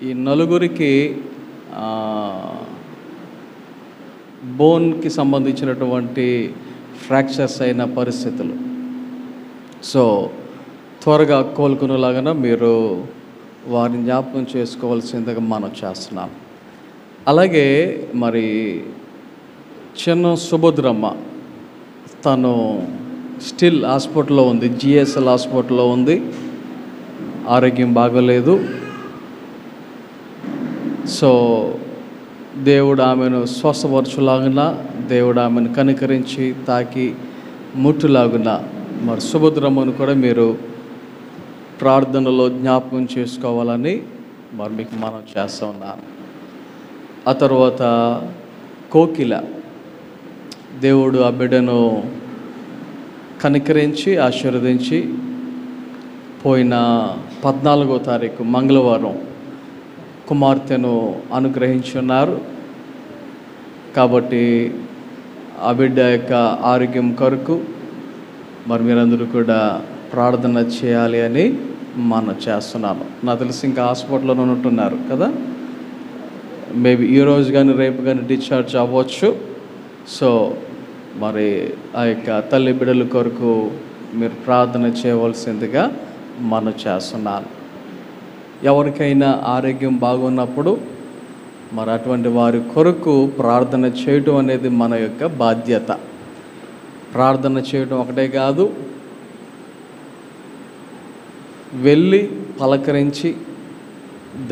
ఈ నలుగురికి ఆహ్, బోన్‌కి సంబంధించినటువంటి ఫ్రాక్చర్స్ అయిన పరిస్థితులు. సో, త్వరగా కోలుకునేలాగాన మీరు వారిని జ్ఞాపకం చేసుకోవాల్సిందిగా మనం చేస్తున్నాం. అలాగే మరి చిన్న సుభద్రమ్మ, తను స్టిల్ హాస్పిటల్‌లో ఉంది. జిఎస్ఎల్ హాస్పిటల్‌లో ఉంది. ఆరోగ్యం బాగోలేదు. సో, దేవుడు ఆమెను స్వస్థపరచులాగున, దేవుడు ఆమెను కనికరించి తాకి ముట్టులాగున మరి సుభద్రమ్మను కూడా మీరు ప్రార్థనలో జ్ఞాపకం చేసుకోవాలని మరి మీకు మనం చేస్తూ ఉన్నాను. ఆ తర్వాత కోకిల, దేవుడు ఆ బిడ్డను కనికరించి ఆశీర్వదించి పోయిన 14వ తారీఖు మంగళవారం కుమార్తెను అనుగ్రహించున్నారు. కాబట్టి ఆ బిడ్డ యొక్క ఆరోగ్యం కొరకు మరి మీరందరూ కూడా ప్రార్థన చేయాలి అని మనం చేస్తున్నాను. నాకు తెలిసి ఇంకా హాస్పిటల్లోనే ఉంటున్నారు కదా. మేబీ ఈరోజు కానీ రేపు కానీ డిశ్చార్జ్ అవ్వచ్చు. సో మరి ఆ యొక్క తల్లి బిడ్డల కొరకు మీరు ప్రార్థన చేయవలసిందిగా మనం చేస్తున్నాను. ఎవరికైనా ఆరోగ్యం బాగున్నప్పుడు మరి అటువంటి వారి కొరకు ప్రార్థన చేయటం అనేది మన యొక్క బాధ్యత. ప్రార్థన చేయటం ఒకటే కాదు, వెళ్ళి పలకరించి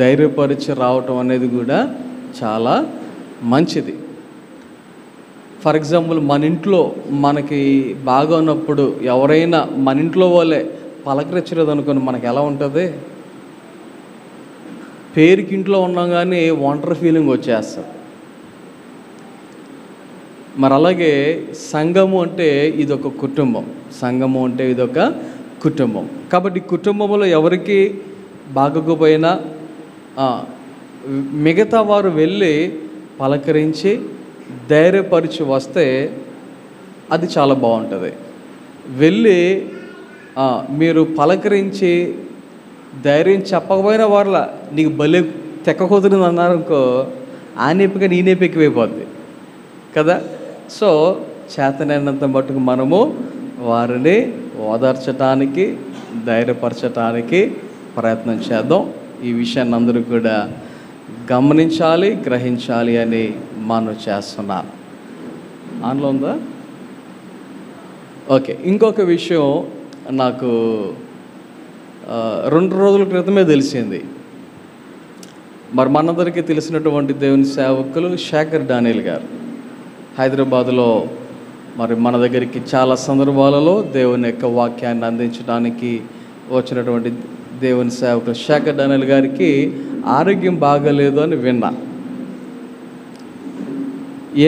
ధైర్యపరిచి రావటం అనేది కూడా చాలా మంచిది. ఫర్ ఎగ్జాంపుల్, మన ఇంట్లో మనకి బాగా ఉన్నప్పుడు ఎవరైనా మన ఇంట్లో వాళ్ళే పలకరించలేదు అనుకోని మనకు ఎలా ఉంటుంది? పేరుకి ఇంట్లో ఉన్నాం కానీ ఒంటరి ఫీలింగ్ వచ్చేస్తుంది. మరి అలాగే సంఘము అంటే ఇదొక కుటుంబం. సంఘము అంటే ఇదొక కుటుంబం. కాబట్టి కుటుంబంలో ఎవరికి బాగోకపోయినా మిగతా వారు వెళ్ళి పలకరించి ధైర్యపరిచి వస్తే అది చాలా బాగుంటుంది. వెళ్ళి మీరు పలకరించి ధైర్యం చెప్పకపోయిన వాళ్ళ నీకు భలే తెక్క కుదిరింది అన్నారనుకో, ఆ నొప్పిగా నీ నొప్పి ఎక్కువైపోద్ది కదా. సో చేతనైనంత మట్టుకు మనము వారిని ఓదార్చడానికి, ధైర్యపరచడానికి ప్రయత్నం చేద్దాం. ఈ విషయాన్ని అందరూ కూడా గమనించాలి, గ్రహించాలి అని మనం చేస్తున్నాను. ఆన్లో ఉందా? ఓకే. ఇంకొక విషయం నాకు 2 రోజుల క్రితమే తెలిసింది. మరి మనందరికీ తెలిసినటువంటి దేవుని సేవకులు శేఖర్ డానియల్ గారు హైదరాబాదులో మరి మన దగ్గరికి చాలా సందర్భాలలో దేవుని యొక్క వాక్యాన్ని అందించడానికి వచ్చినటువంటి దేవుని సేవకులు శేఖర్ డానియల్ గారికి ఆరోగ్యం బాగాలేదు అని విన్నా.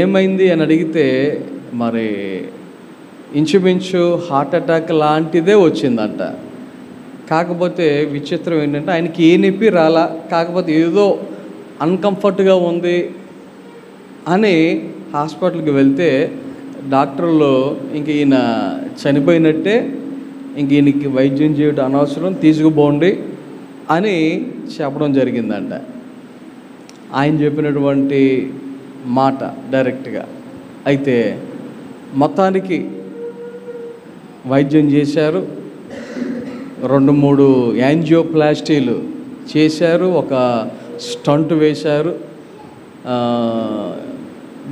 ఏమైంది అని అడిగితే మరి ఇంచుమించు హార్ట్ అటాక్ లాంటిదే వచ్చిందంట. కాకపోతే విచిత్రం ఏంటంటే ఆయనకి ఏ నొప్పి రాలా, కాకపోతే ఏదో అన్కంఫర్ట్గా ఉంది అని హాస్పిటల్కి వెళ్తే డాక్టర్లు ఇంక ఈయన చనిపోయినట్టే, ఇంక ఈయనకి వైద్యం చేయడం అనవసరం, తీసుకుపోండి అని చెప్పడం జరిగిందంట. ఆయన చెప్పినటువంటి మాట డైరెక్ట్గా. అయితే మొత్తానికి వైద్యం చేశారు, 2-3 యాంజియోప్లాస్టీలు చేశారు, ఒక స్టంట్ వేశారు.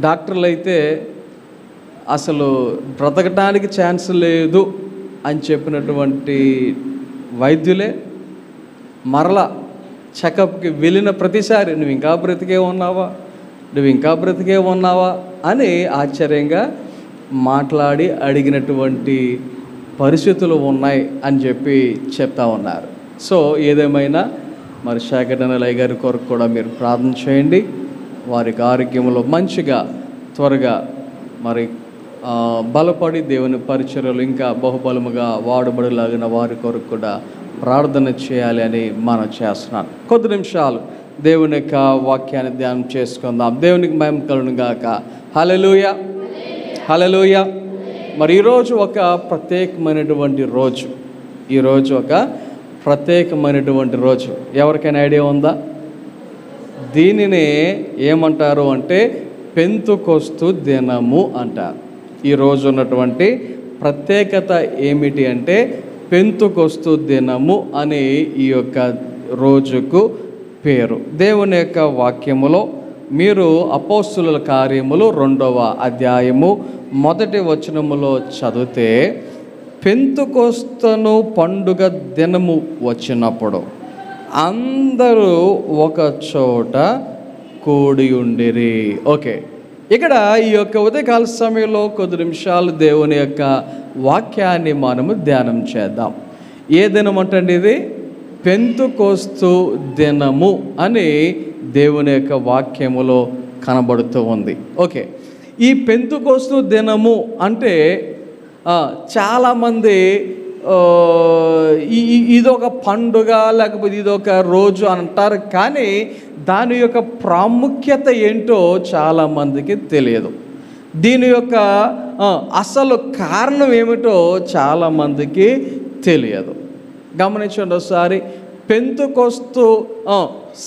డాక్టర్లు అయితే అసలు బ్రతకడానికి ఛాన్స్ లేదు అని చెప్పినటువంటి వైద్యులే మరలా చెకప్కి వెళ్ళిన ప్రతిసారి నువ్వు ఇంకా బ్రతికే ఉన్నావా అని ఆశ్చర్యంగా మాట్లాడి అడిగినటువంటి పరిస్థితులు ఉన్నాయి అని చెప్పి చెప్తా ఉన్నారు. సో ఏదేమైనా మరి శేఖర్ డానియల్ గారి కొరకు కూడా మీరు ప్రార్థన చేయండి. వారికి ఆరోగ్యంలో మంచిగా త్వరగా మరి బలపడి దేవుని పరిచర్యలు ఇంకా బహుబలముగా వాడబడిలాగిన వారి కొరకు కూడా ప్రార్థన చేయాలి అని మనం చేస్తున్నాను. కొద్ది నిమిషాలు దేవుని యొక్క వాక్యాన్ని ధ్యానం చేసుకుందాం. దేవునికి మహిమ కలుగును గాక. హల్లెలూయా, హల్లెలూయా. మరి ఈరోజు ఒక ప్రత్యేకమైనటువంటి రోజు. ఎవరికైనా ఐడియా ఉందా? దీనినే ఏమంటారు అంటే పెంతుకొస్తు దినము అంటారు. ఈరోజు ఉన్నటువంటి ప్రత్యేకత ఏమిటి అంటే పెంతుకొస్తు దినము అనే ఈ యొక్క రోజుకు పేరు. దేవుని యొక్క వాక్యములో మీరు అపోస్తుల కార్యములు 2వ అధ్యాయము 1వ వచనములో చదివితే, పెంతుకొస్తును పండుగ దినము వచ్చినప్పుడు అందరూ ఒక చోట కూడి ఉండిరి. ఓకే, ఇక్కడ ఈ యొక్క ఉదయకాల సమయంలో కొద్ది నిమిషాలు దేవుని యొక్క వాక్యాన్ని మనము ధ్యానం చేద్దాం. ఏ దినం అంటండి ఇది? పెంతుకొస్తు దినము అని దేవుని యొక్క వాక్యములో కనబడుతూ ఉంది. ఓకే, ఈ పెంతుకొస్తు దినము అంటే చాలామంది ఇదొక పండుగ లేకపోతే ఇదొక రోజు అంటారు, కానీ దాని యొక్క ప్రాముఖ్యత ఏంటో చాలామందికి తెలియదు. దీని యొక్క అసలు కారణం ఏమిటో చాలామందికి తెలియదు. గమనించండి ఒకసారి. పెంతుకొస్తు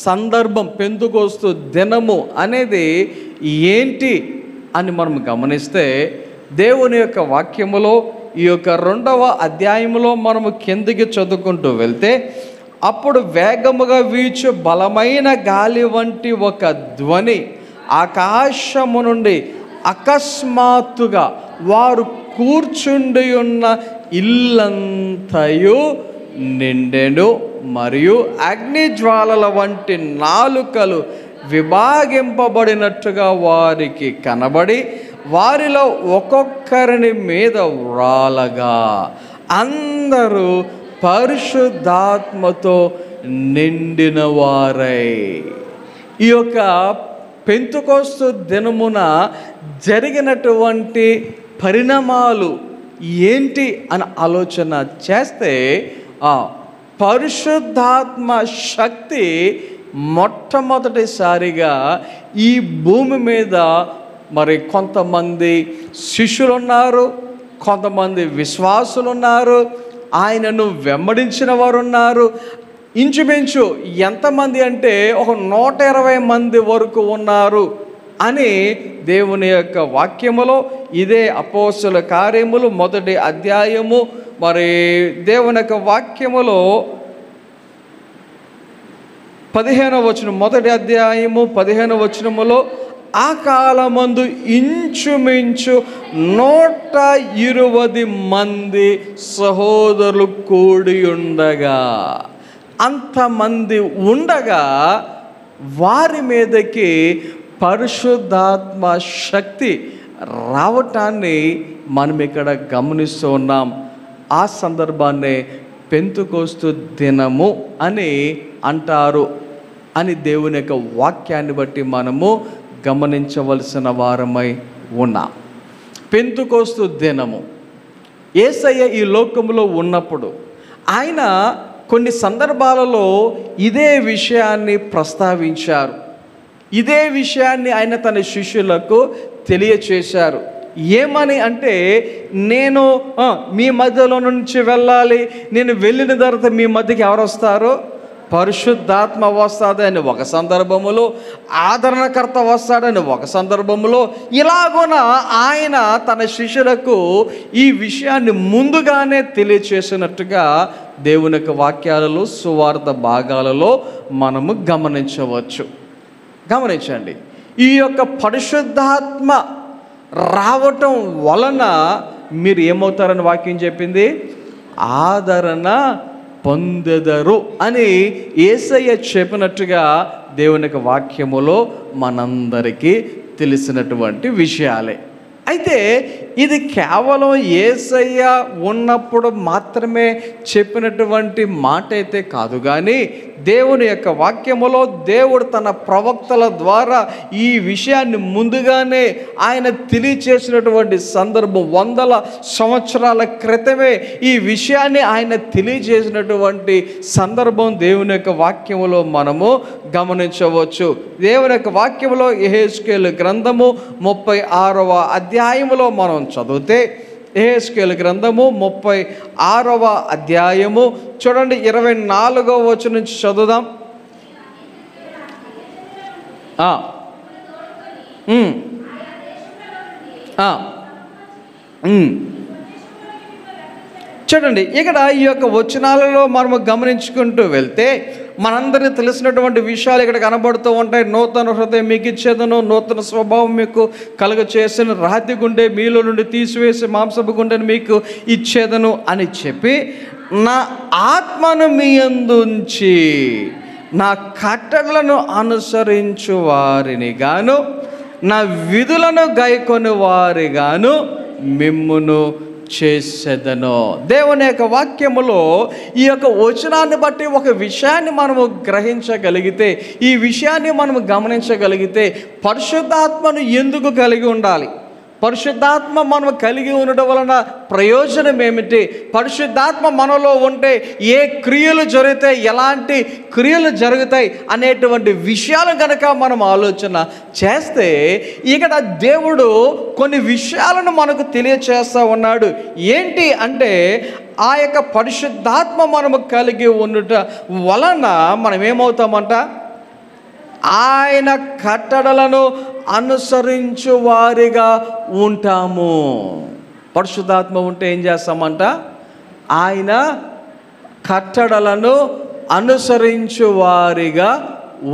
సందర్భం, పెంతుకొస్తు దినము అనేది ఏంటి అని మనం గమనిస్తే, దేవుని యొక్క వాక్యములో ఈ యొక్క 2వ అధ్యాయంలో మనము కిందికి చదువుకుంటూ వెళ్తే, అప్పుడు వేగముగా వీచు బలమైన గాలి వంటి ఒక ధ్వని ఆకాశము నుండి అకస్మాత్తుగా వారు కూర్చుండి ఉన్న ఇల్లంతయు నిండెను, మరియు అగ్నిజ్వాలల వంటి నాలుకలు విభాగింపబడినట్టుగా వారికి కనబడి వారిలో ఒక్కొక్కరిని మీద వ్రాలగా అందరూ పరిశుద్ధాత్మతో నిండిన వారై. ఈ యొక్క పెంతుకొస్తు దినమున జరిగినటువంటి పరిణామాలు ఏంటి అని ఆలోచన చేస్తే, పరిశుద్ధాత్మ శక్తి మొట్టమొదటిసారిగా ఈ భూమి మీద మరి కొంతమంది శిష్యులు ఉన్నారు, కొంతమంది విశ్వాసులు ఉన్నారు, ఆయనను వెంబడించిన వారు ఉన్నారు. ఇంచుమించు ఎంతమంది అంటే ఒక 120 మంది వరకు ఉన్నారు అని దేవుని యొక్క వాక్యములో, ఇదే అపోస్తుల కార్యములు 1వ అధ్యాయము మరి దేవుని యొక్క వాక్యములో 15వ వచనం, 1వ అధ్యాయము 15వ వచనములో, ఆ కాలమందు ఇంచుమించు 120 మంది సహోదరులు కూడి ఉండగా, అంతమంది ఉండగా వారి మీదకి పరిశుద్ధాత్మ శక్తి రావటాన్ని మనం ఇక్కడ గమనిస్తూ ఉన్నాం. ఆ సందర్భాన్ని పెంతుకొస్తు దినము అని అంటారు అని దేవుని యొక్క వాక్యాన్ని బట్టి మనము గమనించవలసిన వారమై ఉన్నాం. పెంతుకొస్తు దినము యేసయ్య ఈ లోకంలో ఉన్నప్పుడు ఆయన కొన్ని సందర్భాలలో ఇదే విషయాన్ని ప్రస్తావించారు. ఇదే విషయాన్ని ఆయన తన శిష్యులకు తెలియచేశారు. ఏమని అంటే, నేను మీ మధ్యలో నుంచి వెళ్ళాలి, నేను వెళ్ళిన తర్వాత మీ మధ్యకి ఎవరు వస్తారో? పరిశుద్ధాత్మ వస్తాడని ఒక సందర్భములో, ఆదరణకర్త వస్తాడని ఒక సందర్భములో, ఇలాగున ఆయన తన శిష్యులకు ఈ విషయాన్ని ముందుగానే తెలియచేసినట్టుగా దేవుని యొక్క వాక్యాలలో, సువార్త భాగాలలో మనము గమనించవచ్చు. గమనించండి, ఈ యొక్క పరిశుద్ధాత్మ రావటం వలన మీరు ఏమవుతారని వాక్యం చెప్పింది? ఆదరణ పొందెదరు అని యేసయ్య చెప్పినట్టుగా దేవుని యొక్క వాక్యములో మనందరికీ తెలిసినటువంటి విషయాలే. అయితే ఇది కేవలం యేసయ్య ఉన్నప్పుడు మాత్రమే చెప్పినటువంటి మాట అయితే కాదు, కానీ దేవుని యొక్క వాక్యములో దేవుడు తన ప్రవక్తల ద్వారా ఈ విషయాన్ని ముందుగానే ఆయన తెలియచేసినటువంటి సందర్భం. 100 సంవత్సరాల క్రితమే ఈ విషయాన్ని ఆయన తెలియజేసినటువంటి సందర్భం దేవుని యొక్క వాక్యములో మనము గమనించవచ్చు. దేవుని యొక్క వాక్యములో యెహెజ్కేలు గ్రంథము 36వ అధ్యాయములో మనం చదివితే, యెహెజ్కేలు గ్రంథము 36వ అధ్యాయము చూడండి, 24వ వచనం నుంచి చదువుదాం. ఆ, ఉమ్, ఆ, ఉమ్. చూడండి, ఇక్కడ ఈ యొక్క వచనాలలో మనము గమనించుకుంటూ వెళ్తే మనందరికీ తెలిసినటువంటి విషయాలు ఇక్కడ కనబడుతూ ఉంటాయి. నూతన హృదయం మీకు ఇచ్చేదను, నూతన స్వభావం మీకు కలుగ చేసిన, రాతి గుండె మీలో నుండి తీసివేసి మాంసపు గుండెను మీకు ఇచ్చేదను అని చెప్పి, నా ఆత్మను మీ యందు ఉంచి నా కట్టడలను అనుసరించు వారిని గాను, నా విధులను గైకొని వారి గాను మిమ్మును చేసేదను. దేవుని యొక్క వాక్యములో ఈ యొక్క వచనాన్ని బట్టి ఒక విషయాన్ని మనము గ్రహించగలిగితే, ఈ విషయాన్ని మనము గమనించగలిగితే, పరిశుద్ధాత్మను ఎందుకు కలిగి ఉండాలి, పరిశుద్ధాత్మ మనం కలిగి ఉండడం వలన ప్రయోజనం ఏమిటి, పరిశుద్ధాత్మ మనలో ఉంటే ఏ క్రియలు జరుగుతాయి, ఎలాంటి క్రియలు జరుగుతాయి అనేటువంటి విషయాలు కనుక మనం ఆలోచన చేస్తే, ఇక్కడ దేవుడు కొన్ని విషయాలను మనకు తెలియచేస్తూ ఉన్నాడు. ఏంటి అంటే, ఆ యొక్క పరిశుద్ధాత్మ మనము కలిగి ఉండుట వలన మనం ఏమవుతామంట, ఆయన కట్టడలను అనుసరించు వారిగా ఉంటాము. పరిశుద్ధాత్మ ఉంటే ఏం చేస్తామంట, ఆయన కట్టడలను అనుసరించు వారిగా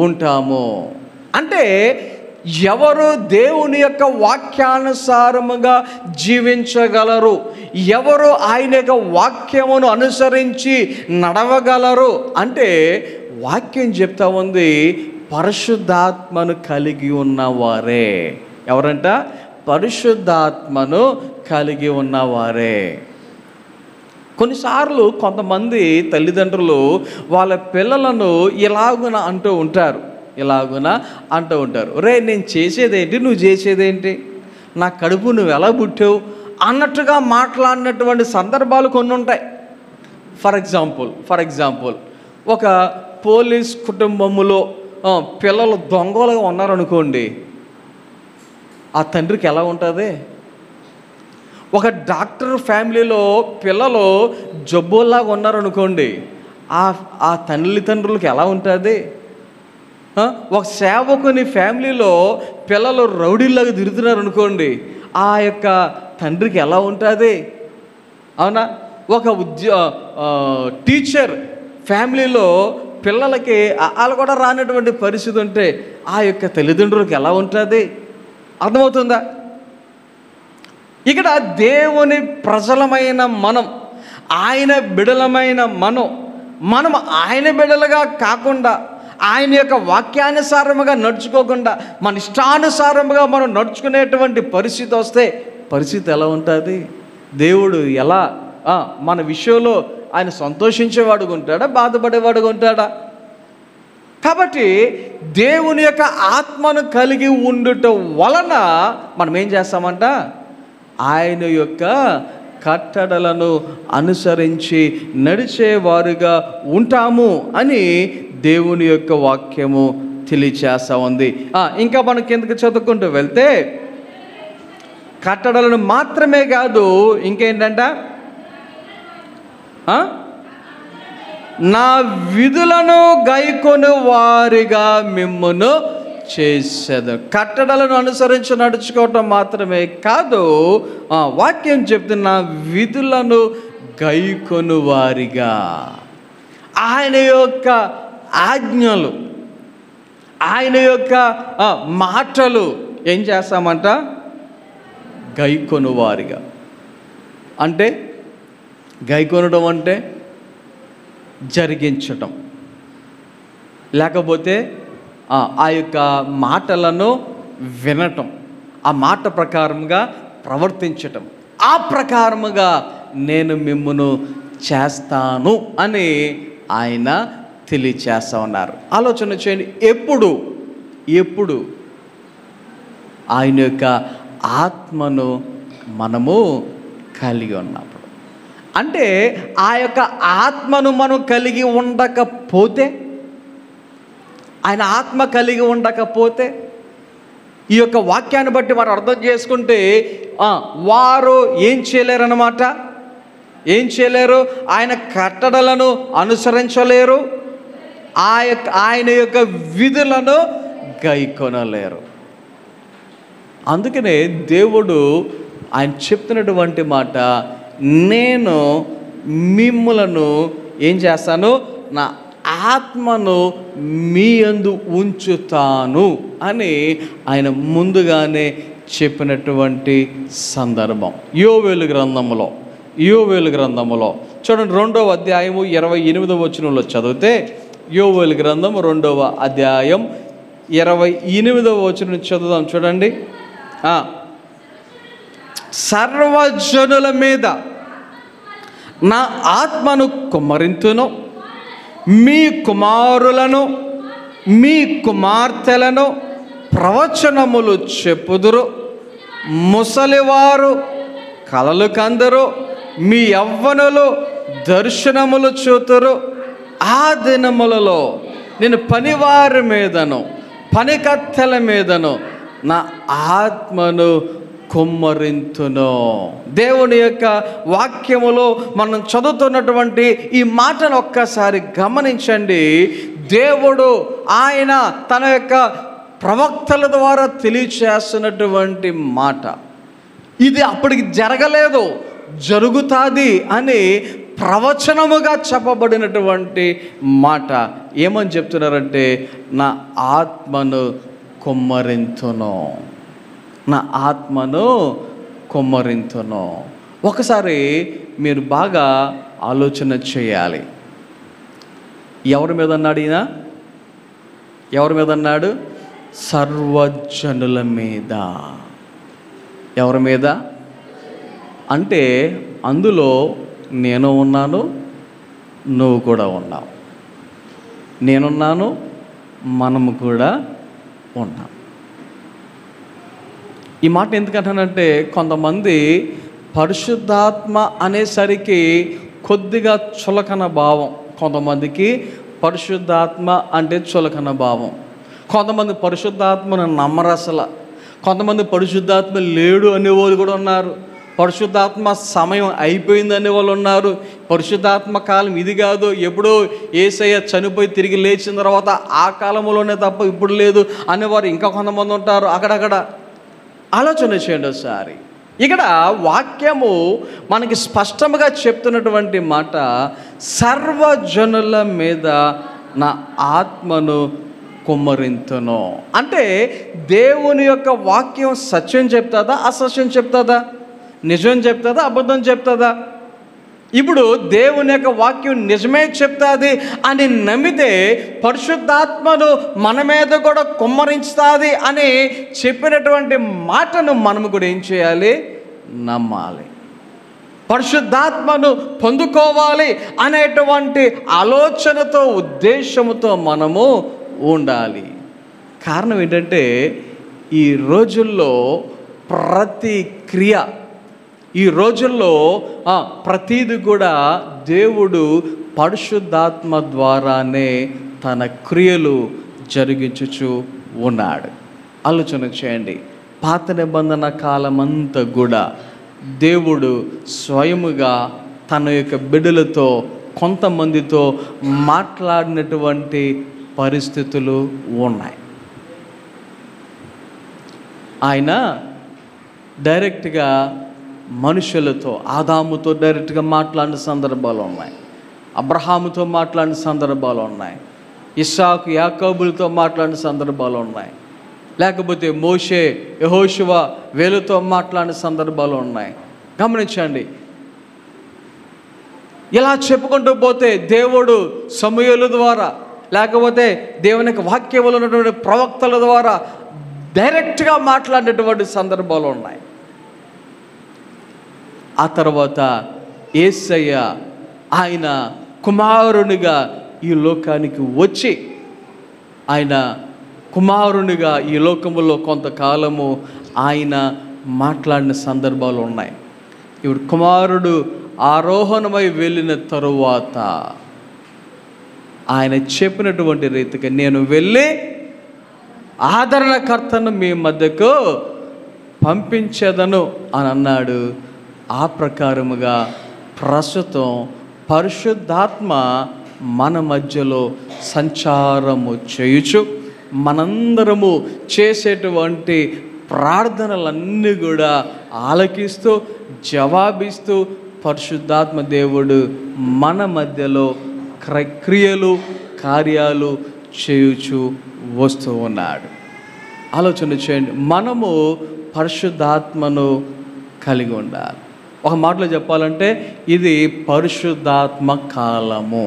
ఉంటాము. అంటే ఎవరు దేవుని యొక్క వాక్యానుసారముగా జీవించగలరు, ఎవరు ఆయన యొక్క వాక్యమును అనుసరించి నడవగలరు అంటే, వాక్యం చెప్తా ఉంది, పరిశుద్ధాత్మను కలిగి ఉన్నవారే. ఎవరంట, పరిశుద్ధాత్మను కలిగి ఉన్నవారే. కొన్నిసార్లు కొంతమంది తల్లిదండ్రులు వాళ్ళ పిల్లలను ఇలాగున అంటూ ఉంటారు, రే నేను చేసేదేంటి, నువ్వు చేసేదేంటి, నా కడుపు నువ్వు ఎలా పుట్టావు అన్నట్టుగా మాట్లాడినటువంటి సందర్భాలు కొన్ని ఉంటాయి. ఫర్ ఎగ్జాంపుల్ ఒక పోలీస్ కుటుంబములో పిల్లలు దొంగలుగా ఉన్నారనుకోండి, ఆ తండ్రికి ఎలా ఉంటుంది? ఒక డాక్టర్ ఫ్యామిలీలో పిల్లలు జబ్బుల్లాగా ఉన్నారనుకోండి, ఆ తల్లిదండ్రులకి ఎలా ఉంటుంది? ఒక సేవకుని ఫ్యామిలీలో పిల్లలు రౌడీలాగా తిరుగుతున్నారు అనుకోండి, ఆ యొక్క తండ్రికి ఎలా ఉంటుంది? అవునా? ఒక టీచర్ ఫ్యామిలీలో పిల్లలకి వాళ్ళు కూడా రానటువంటి పరిస్థితి ఉంటే ఆ యొక్క తల్లిదండ్రులకు ఎలా ఉంటుంది? అర్థమవుతుందా? ఇక్కడ దేవుని ప్రజలమైన మనం, ఆయన బిడలమైన మనం ఆయన బిడలుగా కాకుండా, ఆయన యొక్క వాక్యానుసారముగా నడుచుకోకుండా మన ఇష్టానుసారముగా మనం నడుచుకునేటువంటి పరిస్థితి వస్తే పరిస్థితి ఎలా ఉంటుంది? దేవుడు ఎలా మన విషయంలో ఆయన సంతోషించేవాడుగా ఉంటాడా, బాధపడేవాడుగా ఉంటాడా? కాబట్టి దేవుని యొక్క ఆత్మను కలిగి ఉండుట వలన మనం ఏం చేస్తామంట, ఆయన యొక్క కట్టడలను అనుసరించి నడిచేవారుగా ఉంటాము అని దేవుని యొక్క వాక్యము తెలియచేస్తా ఉంది. ఇంకా మనం కిందకి చదువుకుంటూ వెళ్తే, కట్టడలను మాత్రమే కాదు, ఇంకేంటంట, నా విధులను గైకొని వారిగా మిమ్మును చేసేది. కట్టడలను అనుసరించి నడుచుకోవటం మాత్రమే కాదు, వాక్యం చెప్తున్న విధులను గైకొని వారిగా, ఆయన యొక్క ఆజ్ఞలు, ఆయన యొక్క మాటలు ఏం చేస్తామంట, గైకొని వారిగా. అంటే గైకొనడం అంటే జరిగించటం, లేకపోతే ఆ యొక్క మాటలను వినటం, ఆ మాట ప్రకారంగా ప్రవర్తించటం, ఆ ప్రకారముగా నేను మిమ్మును చేస్తాను అని ఆయన తెలియచేస్తా ఉన్నారు. ఆలోచన చేయండి, ఎప్పుడు ఆయన యొక్క ఆత్మను మనము కలిగి ఉన్నప్పుడు, అంటే ఆ యొక్క ఆత్మను మనం కలిగి ఉండకపోతే, ఆయన ఆత్మ కలిగి ఉండకపోతే, ఈ యొక్క వాక్యాన్ని బట్టి వారు అర్థం చేసుకుంటే వారు ఏం చేయలేరన్నమాట. ఏం చేయలేరు? ఆయన కట్టడలను అనుసరించలేరు, ఆయన యొక్క విధులను గైకొనలేరు. అందుకనే దేవుడు ఆయన చెప్తున్నటువంటి మాట, నేను మిమ్ములను ఏం చేస్తాను, నా ఆత్మను మీ యందు ఉంచుతాను అని ఆయన ముందుగానే చెప్పినటువంటి సందర్భం. యోవేలు గ్రంథములో చూడండి, 2వ అధ్యాయము 28వ వచనంలో చదివితే, యోవేలు గ్రంథం 2వ అధ్యాయం 28వ వచనం చదువుదాం. చూడండి, సర్వజనుల మీద నా ఆత్మను కుమ్మరింతును, మీ కుమారులను మీ కుమార్తెలను ప్రవచనములు చెప్పుదురు, ముసలివారు కలలు కందరు, మీ యవ్వనులు దర్శనములు చూతురు. ఆ దినములలో నేను పనివారి మీదను పనికత్తెల మీదను నా ఆత్మను కుమ్మరింతును. దేవుని యొక్క వాక్యములో మనం చదువుతున్నటువంటి ఈ మాటను ఒక్కసారి గమనించండి. దేవుడు ఆయన తన యొక్క ప్రవక్తల ద్వారా తెలియచేస్తున్నటువంటి మాట, ఇది అప్పటికి జరగలేదు, జరుగుతుంది అని ప్రవచనముగా చెప్పబడినటువంటి మాట. ఏమని చెప్తున్నారంటే, నా ఆత్మను కుమ్మరింతును, నా ఆత్మను కుమ్మరింతును. ఒకసారి మీరు బాగా ఆలోచన చేయాలి. ఎవరి మీద అన్నాడు ఈయన? ఎవరి మీద అన్నాడు? సర్వజనుల మీద. ఎవరి మీద అంటే అందులో నేను ఉన్నాను, నువ్వు కూడా ఉన్నావు. నేనున్నాను, మనము కూడా ఉన్నాం. ఈ మాట ఎందుకంటానంటే, కొంతమంది పరిశుద్ధాత్మ అనేసరికి కొద్దిగా చులకన భావం. కొంతమందికి పరిశుద్ధాత్మ అంటే చులకన భావం. కొంతమంది పరిశుద్ధాత్మను నమ్మరు అసలు. కొంతమంది పరిశుద్ధాత్మ లేడు అనేవాళ్ళు కూడా ఉన్నారు. పరిశుద్ధాత్మ సమయం అయిపోయింది అనేవాళ్ళు ఉన్నారు. పరిశుద్ధాత్మ కాలం ఇది కాదు, ఎప్పుడో యేసయ్య చనిపోయి తిరిగి లేచిన తర్వాత ఆ కాలంలోనే తప్ప ఇప్పుడు లేదు అనేవారు ఇంకా కొంతమంది ఉంటారు. అక్కడక్కడ ఆలోచన చేయండి ఒకసారి. ఇక్కడ వాక్యము మనకి స్పష్టంగా చెప్తున్నటువంటి మాట, సర్వజనుల మీద నా ఆత్మను కుమ్మరింతును. అంటే దేవుని యొక్క వాక్యం సత్యం చెప్తుందా, అసత్యం చెప్తుందా? నిజం చెప్తుందా, అబద్ధం చెప్తుందా? ఇప్పుడు దేవుని యొక్క వాక్యం నిజమే చెప్తుంది అని నమ్మితే పరిశుద్ధాత్మను మన మీద కూడా కుమ్మరించుతుంది అని చెప్పినటువంటి మాటను మనము కూడా ఏం చేయాలి? నమ్మాలి. పరిశుద్ధాత్మను పొందుకోవాలి అనేటువంటి ఆలోచనతో, ఉద్దేశంతో మనము ఉండాలి. కారణం ఏంటంటే, ఈ రోజుల్లో ప్రతి క్రియ, ఈ రోజుల్లో ప్రతీది కూడా దేవుడు పరిశుద్ధాత్మ ద్వారానే తన క్రియలు జరిగించుచు ఉన్నాడు. ఆలోచన చేయండి. పాత నిబంధన కాలమంతా కూడా దేవుడు స్వయముగా తన యొక్క బిడ్డలతో, కొంతమందితో మాట్లాడినటువంటి పరిస్థితులు ఉన్నాయి. ఆయన డైరెక్ట్గా మనుషులతో, ఆదాముతో డైరెక్ట్గా మాట్లాడిన సందర్భాలు ఉన్నాయి, అబ్రహాముతో మాట్లాడిన సందర్భాలు ఉన్నాయి, ఇస్సాకు యాకోబులతో మాట్లాడిన సందర్భాలు ఉన్నాయి, లేకపోతే మోషే యెహోషువ వీళ్ళతో మాట్లాడిన సందర్భాలు ఉన్నాయి. గమనించండి. ఇలా చెప్పుకుంటూ పోతే దేవుడు సమూయేలు ద్వారా, లేకపోతే దేవునికి వాక్యములు ఉన్నటువంటి ప్రవక్తల ద్వారా డైరెక్ట్గా మాట్లాడినటువంటి సందర్భాలు ఉన్నాయి. ఆ తర్వాత యేసయ్య ఆయన కుమారునిగా ఈ లోకానికి వచ్చి, ఆయన కుమారునిగా ఈ లోకములో కొంతకాలము ఆయన మాట్లాడిన సందర్భాలు ఉన్నాయి. ఇప్పుడు కుమారుడు ఆరోహణమై వెళ్ళిన తరువాత ఆయన చెప్పినటువంటి రీతిగా, నేను వెళ్ళి ఆదరణకర్తను మీ మధ్యకు పంపించేదను అని అన్నాడు. ఆ ప్రకారముగా ప్రస్తుతం పరిశుద్ధాత్మ మన మధ్యలో సంచారము చేయుచు, మనందరము చేసేటువంటి ప్రార్థనలన్నీ కూడా ఆలకిస్తూ జవాబిస్తూ పరిశుద్ధాత్మ దేవుడు మన మధ్యలో క్రియలు కార్యాలు చేయుచు వస్తూ ఉన్నాడు. ఆలోచన చేయండి, మనము పరిశుద్ధాత్మను కలిగి ఉండాలి. ఒక మాటలో చెప్పాలంటే ఇది పరిశుద్ధాత్మ కాలము.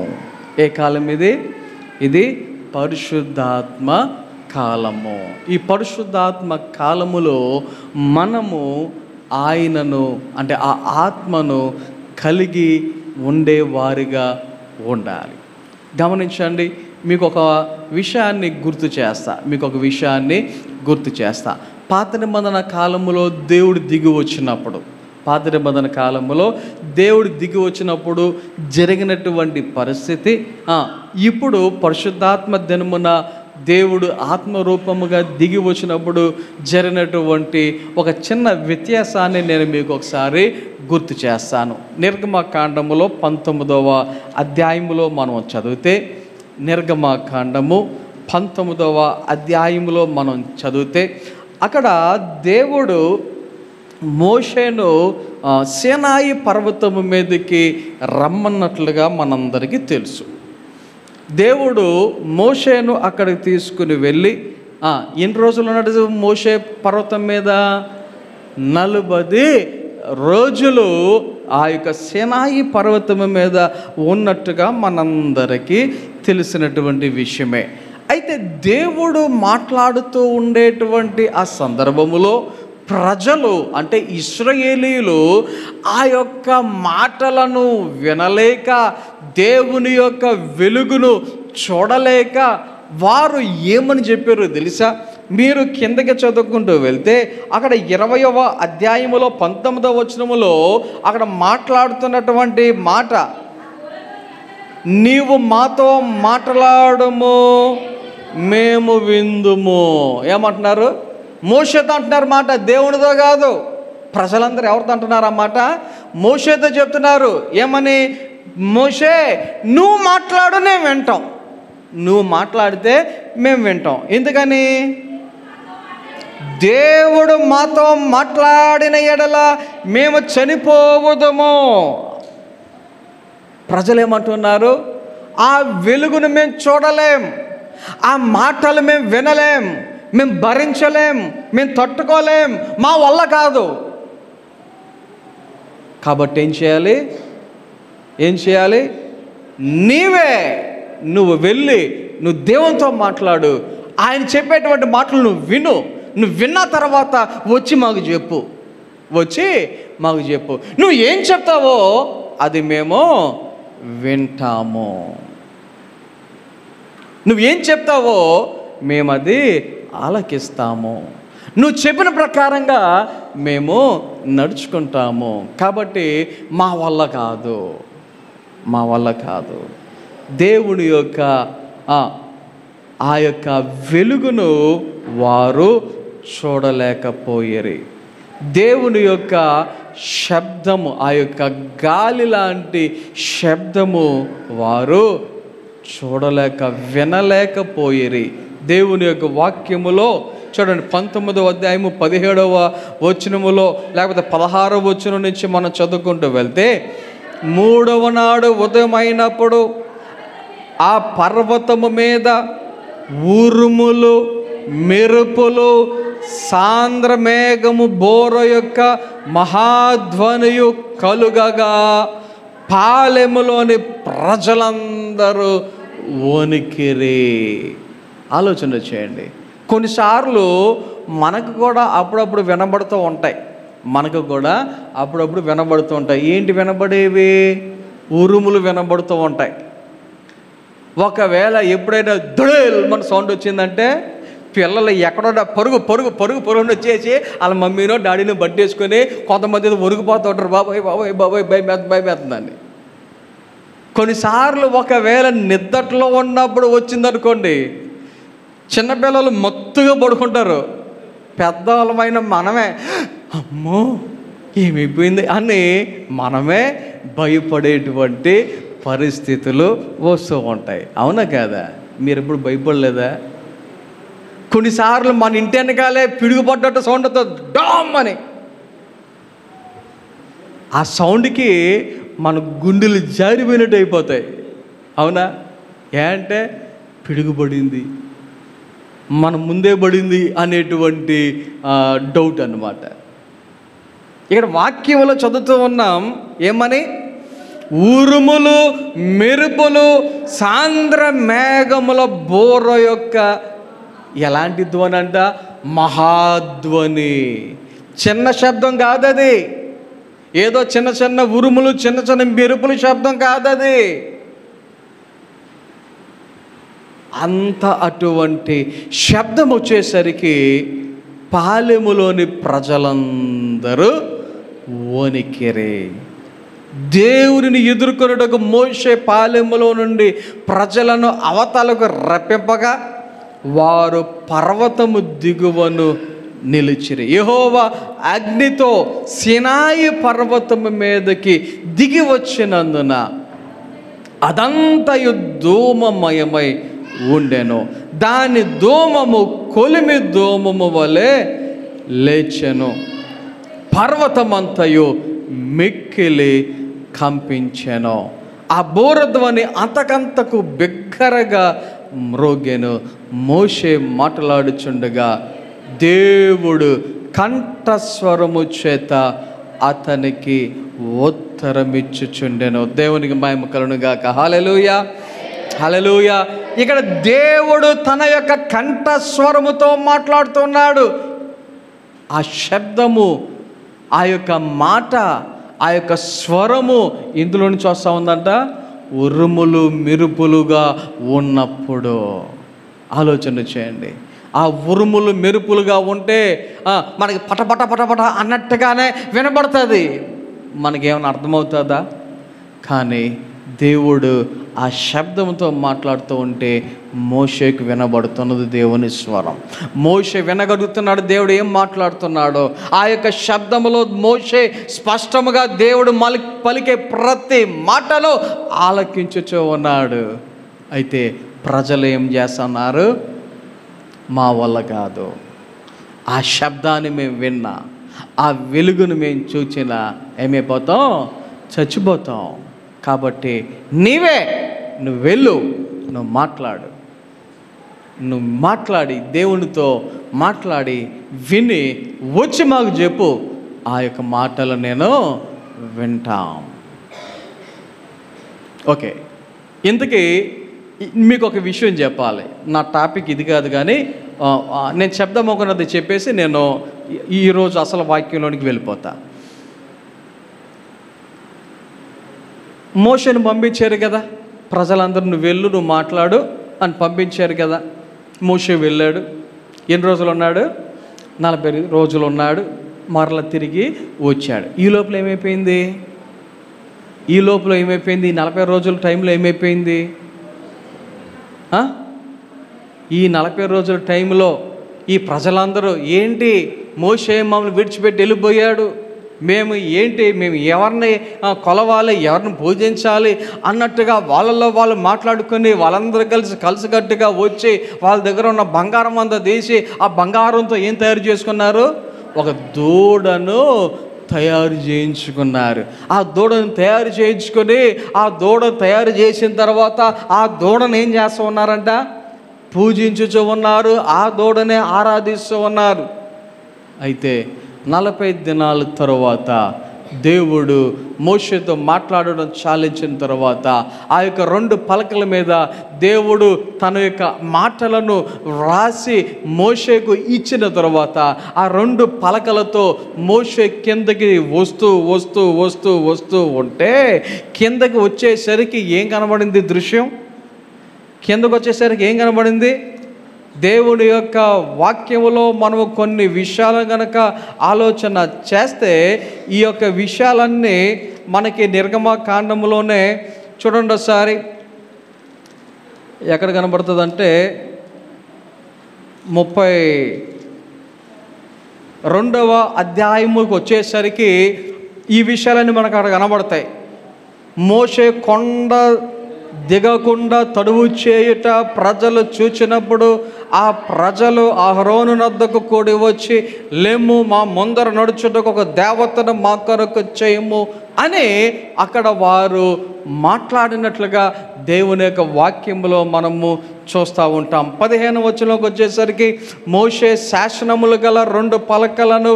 ఏ కాలం ఇది? ఇది పరిశుద్ధాత్మ కాలము. ఈ పరిశుద్ధాత్మ కాలములో మనము ఆయనను అంటే ఆ ఆత్మను కలిగి ఉండేవారిగా ఉండాలి. గమనించండి, మీకు ఒక విషయాన్ని గుర్తు చేస్తా. పాత నిబంధన కాలములో దేవుడు దిగి వచ్చినప్పుడు జరిగినటువంటి పరిస్థితి, ఇప్పుడు పరిశుద్ధాత్మ దినమున దేవుడు ఆత్మరూపముగా దిగి వచ్చినప్పుడు జరిగినటువంటి ఒక చిన్న వ్యత్యాసాన్ని నేను మీకు ఒకసారి గుర్తు చేస్తాను. నిర్గమకాండములో 19వ అధ్యాయములో మనం చదివితే, నిర్గమకాండము 19వ అధ్యాయములో మనం చదివితే అక్కడ దేవుడు మోషేను సీనాయి పర్వతము మీదకి రమ్మన్నట్లుగా మనందరికీ తెలుసు. దేవుడు మోషేను అక్కడికి తీసుకుని వెళ్ళి ఎన్ని రోజులు ఉన్నాడు మోషే పర్వతం మీద? 40 రోజులు ఆ యొక్క సీనాయి పర్వతం మీద ఉన్నట్టుగా మనందరికీ తెలిసినటువంటి విషయమే. అయితే దేవుడు మాట్లాడుతూ ఉండేటువంటి ఆ సందర్భములో ప్రజలు అంటే ఇశ్రాయేలీయులు ఆ యొక్క మాటలను వినలేక, దేవుని యొక్క వెలుగును చూడలేక వారు ఏమని చెప్పారో తెలుసా? మీరు కిందకి చదువుకుంటూ వెళ్తే అక్కడ 20వ అధ్యాయములో 19వ వచనములో అక్కడ మాట్లాడుతున్నటువంటి మాట, నీవు మాతో మాట్లాడము మేము విందుము. ఏమంటున్నారు? మోషేతో అంటున్నారు మాట, దేవునితో కాదు. ప్రజలందరూ ఎవరితో అంటున్నారు అన్నమాట? మోషేతో చెప్తున్నారు. ఏమని? మోషే నువ్వు మాట్లాడు, నేను వింటాం. నువ్వు మాట్లాడితే మేము వింటాం. ఎందుకని? దేవుడు మాతో మాట్లాడిన ఎడల మేము చనిపోవదము. ప్రజలు ఏమంటున్నారు? ఆ వెలుగును మేము చూడలేం, ఆ మాటలు మేము వినలేం, మేము భరించలేం, మేము తట్టుకోలేం, మా వల్ల కాదు. కాబట్టి ఏం చేయాలి? నువ్వు వెళ్ళి నువ్వు దేవునితో మాట్లాడు. ఆయన చెప్పేటువంటి మాటలు నువ్వు విన్న తర్వాత వచ్చి మాకు చెప్పు. నువ్వు ఏం చెప్తావో అది మేము వింటాము. నువ్వేం చెప్తావో మేము అది ఆలకిస్తాము. నువ్వు చెప్పిన ప్రకారంగా మేము నడుచుకుంటాము. కాబట్టి మా వల్ల కాదు. దేవుని యొక్క ఆ యొక్క వెలుగును వారు చూడలేకపోయేరి. దేవుని యొక్క శబ్దము, ఆ యొక్క గాలి లాంటి శబ్దము వారు వినలేకపోయేరి. దేవుని యొక్క వాక్యములో చూడండి, 19వ అధ్యాయము 17వ వచనములో లేకపోతే 16వ వచనం నుంచి మనం చదువుకుంటూ వెళ్తే, 3వ నాడు ఉదయమైనప్పుడు ఆ పర్వతము మీద ఉరుములు, మెరుపులు, సాంద్ర మేఘము బోర యొక్క మహాధ్వనియు కలుగగా పాలెములోని ప్రజలందరూ వణికిరి. ఆలోచన చేయండి. కొన్నిసార్లు మనకు కూడా అప్పుడప్పుడు వినబడుతూ ఉంటాయి. ఏంటి వినబడేవి? ఉరుములు వినబడుతూ ఉంటాయి. ఒకవేళ ఎప్పుడైనా దుడేల్ మన సౌండ్ వచ్చిందంటే పిల్లలు ఎక్కడో పరుగు వచ్చేసి వాళ్ళ మమ్మీనో డాడీనో బట్టేసుకొని కొంతమంది ఒరిగిపోతూ ఉంటారు. బాబాయ్ భయమేస్తుందండి. కొన్నిసార్లు ఒకవేళ నిద్దట్లో ఉన్నప్పుడు వచ్చిందనుకోండి, చిన్నపిల్లలు మత్తుగా పడుకుంటారు. పెద్దవాళ్ళమైన మనమే అమ్మో ఏమైపోయింది అని మనమే భయపడేటువంటి పరిస్థితులు వస్తూ ఉంటాయి. అవునా కాదా? మీరు ఎప్పుడు భయపడలేదా? కొన్నిసార్లు మన ఇంటి వెనకాలే పిడుగుపడ్డట్టు సౌండ్ అవుతుంది, డామ్ అని. ఆ సౌండ్కి మన గుండెలు జారిపోయినట్టు అయిపోతాయి. అవునా? ఏంటంటే పిడుగుపడింది, మన ముందే పడింది అనేటువంటి డౌట్ అన్నమాట. ఇక్కడ వాక్యంలో చదువుతూ ఉన్నాం ఏమని? ఉరుములు, మెరుపులు, సాంద్ర మేఘముల బోర యొక్క ఎలాంటి ధ్వని అంట? మహాధ్వని. చిన్న శబ్దం కాదది, ఏదో చిన్న చిన్న ఉరుములు, చిన్న చిన్న మెరుపుల శబ్దం కాదది. అంత అటువంటి శబ్దం వచ్చేసరికి పాలెములోని ప్రజలందరూ వణికిరి. దేవుని ఎదుర్కొనుటకు మోషే పాలెములో నుండి ప్రజలను అవతలకు రప్పింపగా వారు పర్వతము దిగువను నిలిచిరి. యెహోవా అగ్నితో సినాయి పర్వతము మీదకి దిగి వచ్చినందున అదంతయు ధూమమయమై ఉండెను. దాని ధూమము కొలిమి ధూమము వలె లేచెను. పర్వతమంతయు మిక్కిలి కంపించెను. ఆ బోరధ్వని అంతకంతకు బిగ్గరగా మ్రోగెను. మోషే మాట్లాడుచుండగా దేవుడు కంఠస్వరము చేత అతనికి ఉత్తరమిచ్చుచుండెను. దేవునికి మహిమ కలుగును గాక. హల్లెలూయా, హల్లెలూయా. ఇక్కడ దేవుడు తన యొక్క కంఠస్వరముతో మాట్లాడుతున్నాడు. ఆ శబ్దము, ఆ యొక్క మాట, ఆ యొక్క స్వరము ఇందులో నుంచి వస్తూ ఉందంట. ఉరుములు మెరుపులుగా ఉన్నప్పుడు ఆలోచన చేయండి. ఆ ఉరుములు మెరుపులుగా ఉంటే మనకి పటపట పటపట అన్నట్టుగానే వినబడుతుంది. మనకేమైనా అర్థమవుతుందా? కానీ దేవుడు ఆ శబ్దంతో మాట్లాడుతూ ఉంటే మోషేకు వినబడుతున్నది దేవుని స్వరం. మోషే వినగలుగుతున్నాడు దేవుడు ఏం మాట్లాడుతున్నాడో. ఆ యొక్క శబ్దములో మోషే స్పష్టముగా దేవుడు పలికే ప్రతి మాటలో ఆలకించుచూ ఉన్నాడు. అయితే ప్రజలు ఏం చేస్తున్నారు? మా వల్ల కాదు, ఆ శబ్దాన్ని మేము విన్నా, ఆ వెలుగును మేము చూచినా ఏమైపోతాం? చచ్చిపోతాం. కాబట్టి నువ్వు వెళ్ళు, నువ్వు మాట్లాడి దేవునితో మాట్లాడి విని వచ్చి మాకు చెప్పు, ఆ యొక్క మాటలు నేను వింటాం. ఓకే, ఇంతకీ మీకు ఒక విషయం చెప్పాలి. నా టాపిక్ ఇది కాదు, కానీ నేను చెప్దామనుకున్నది చెప్పేసి నేను ఈరోజు అసలు వాక్యంలోనికి వెళ్ళిపోతా. మోషేను పంపించారు కదా, ప్రజలందరూ నువ్వు వెళ్ళు, నువ్వు మాట్లాడు అని పంపించారు కదా. మోషే వెళ్ళాడు. ఎన్ని రోజులు ఉన్నాడు? 40 రోజులు ఉన్నాడు. మరలా తిరిగి వచ్చాడు. ఈ లోపల ఏమైపోయింది? ఈ 40 రోజుల టైంలో ఏమైపోయింది? ఈ 40 రోజుల టైంలో ఈ ప్రజలందరూ ఏంటి, మోషే మమ్మల్ని విడిచిపెట్టి వెళ్ళిపోయాడు, మేము ఎవరిని కొలవాలి, ఎవరిని పూజించాలి అన్నట్టుగా వాళ్ళల్లో వాళ్ళు మాట్లాడుకొని వాళ్ళందరూ కలిసికట్టుగా వచ్చి వాళ్ళ దగ్గర ఉన్న బంగారం అంతా తీసి ఆ బంగారంతో ఏం తయారు చేసుకున్నారు? ఒక దూడను తయారు చేయించుకున్నారు. ఆ దూడను తయారు చేయించుకొని ఆ దూడ తయారు చేసిన తర్వాత ఆ దూడను ఏం చేస్తూ ఉన్నారంట? పూజించుచూ ఉన్నారు, ఆ దూడనే ఆరాధిస్తూ ఉన్నారు. అయితే 40 దినాల తరువాత దేవుడు మోషేతో మాట్లాడడం చాలించిన తర్వాత ఆ యొక్క 2 పలకల మీద దేవుడు తన యొక్క మాటలను వ్రాసి మోషేకు ఇచ్చిన తర్వాత ఆ 2 పలకలతో మోషే కిందకి వస్తూ ఉంటే కిందకి వచ్చేసరికి ఏం కనబడింది? దృశ్యం కిందకు వచ్చేసరికి ఏం కనబడింది? దేవుడి యొక్క వాక్యములో మనము కొన్ని విషయాలు కనుక ఆలోచన చేస్తే ఈ యొక్క విషయాలన్నీ మనకి నిర్గమకాండములోనే చూడండి ఒకసారి. ఎక్కడ కనబడుతుందంటే 32వ అధ్యాయముకి వచ్చేసరికి ఈ విషయాలన్నీ మనకు అక్కడ కనబడతాయి. మోషే కొండ దిగకుండా తడువు చేయుట ప్రజలు చూచినప్పుడు ఆ ప్రజలు అహరోను నద్దకు కూడి వచ్చి, లెమ్ము, మా ముందర నడుచుటకు ఒక దేవతను మా కొరకు చేయము అని అక్కడ వారు మాట్లాడినట్లుగా దేవుని యొక్క వాక్యంలో మనము చూస్తూ ఉంటాం. 15వ వచనంలోకి వచ్చేసరికి, మోషే శాసనములు గల 2 పలకలను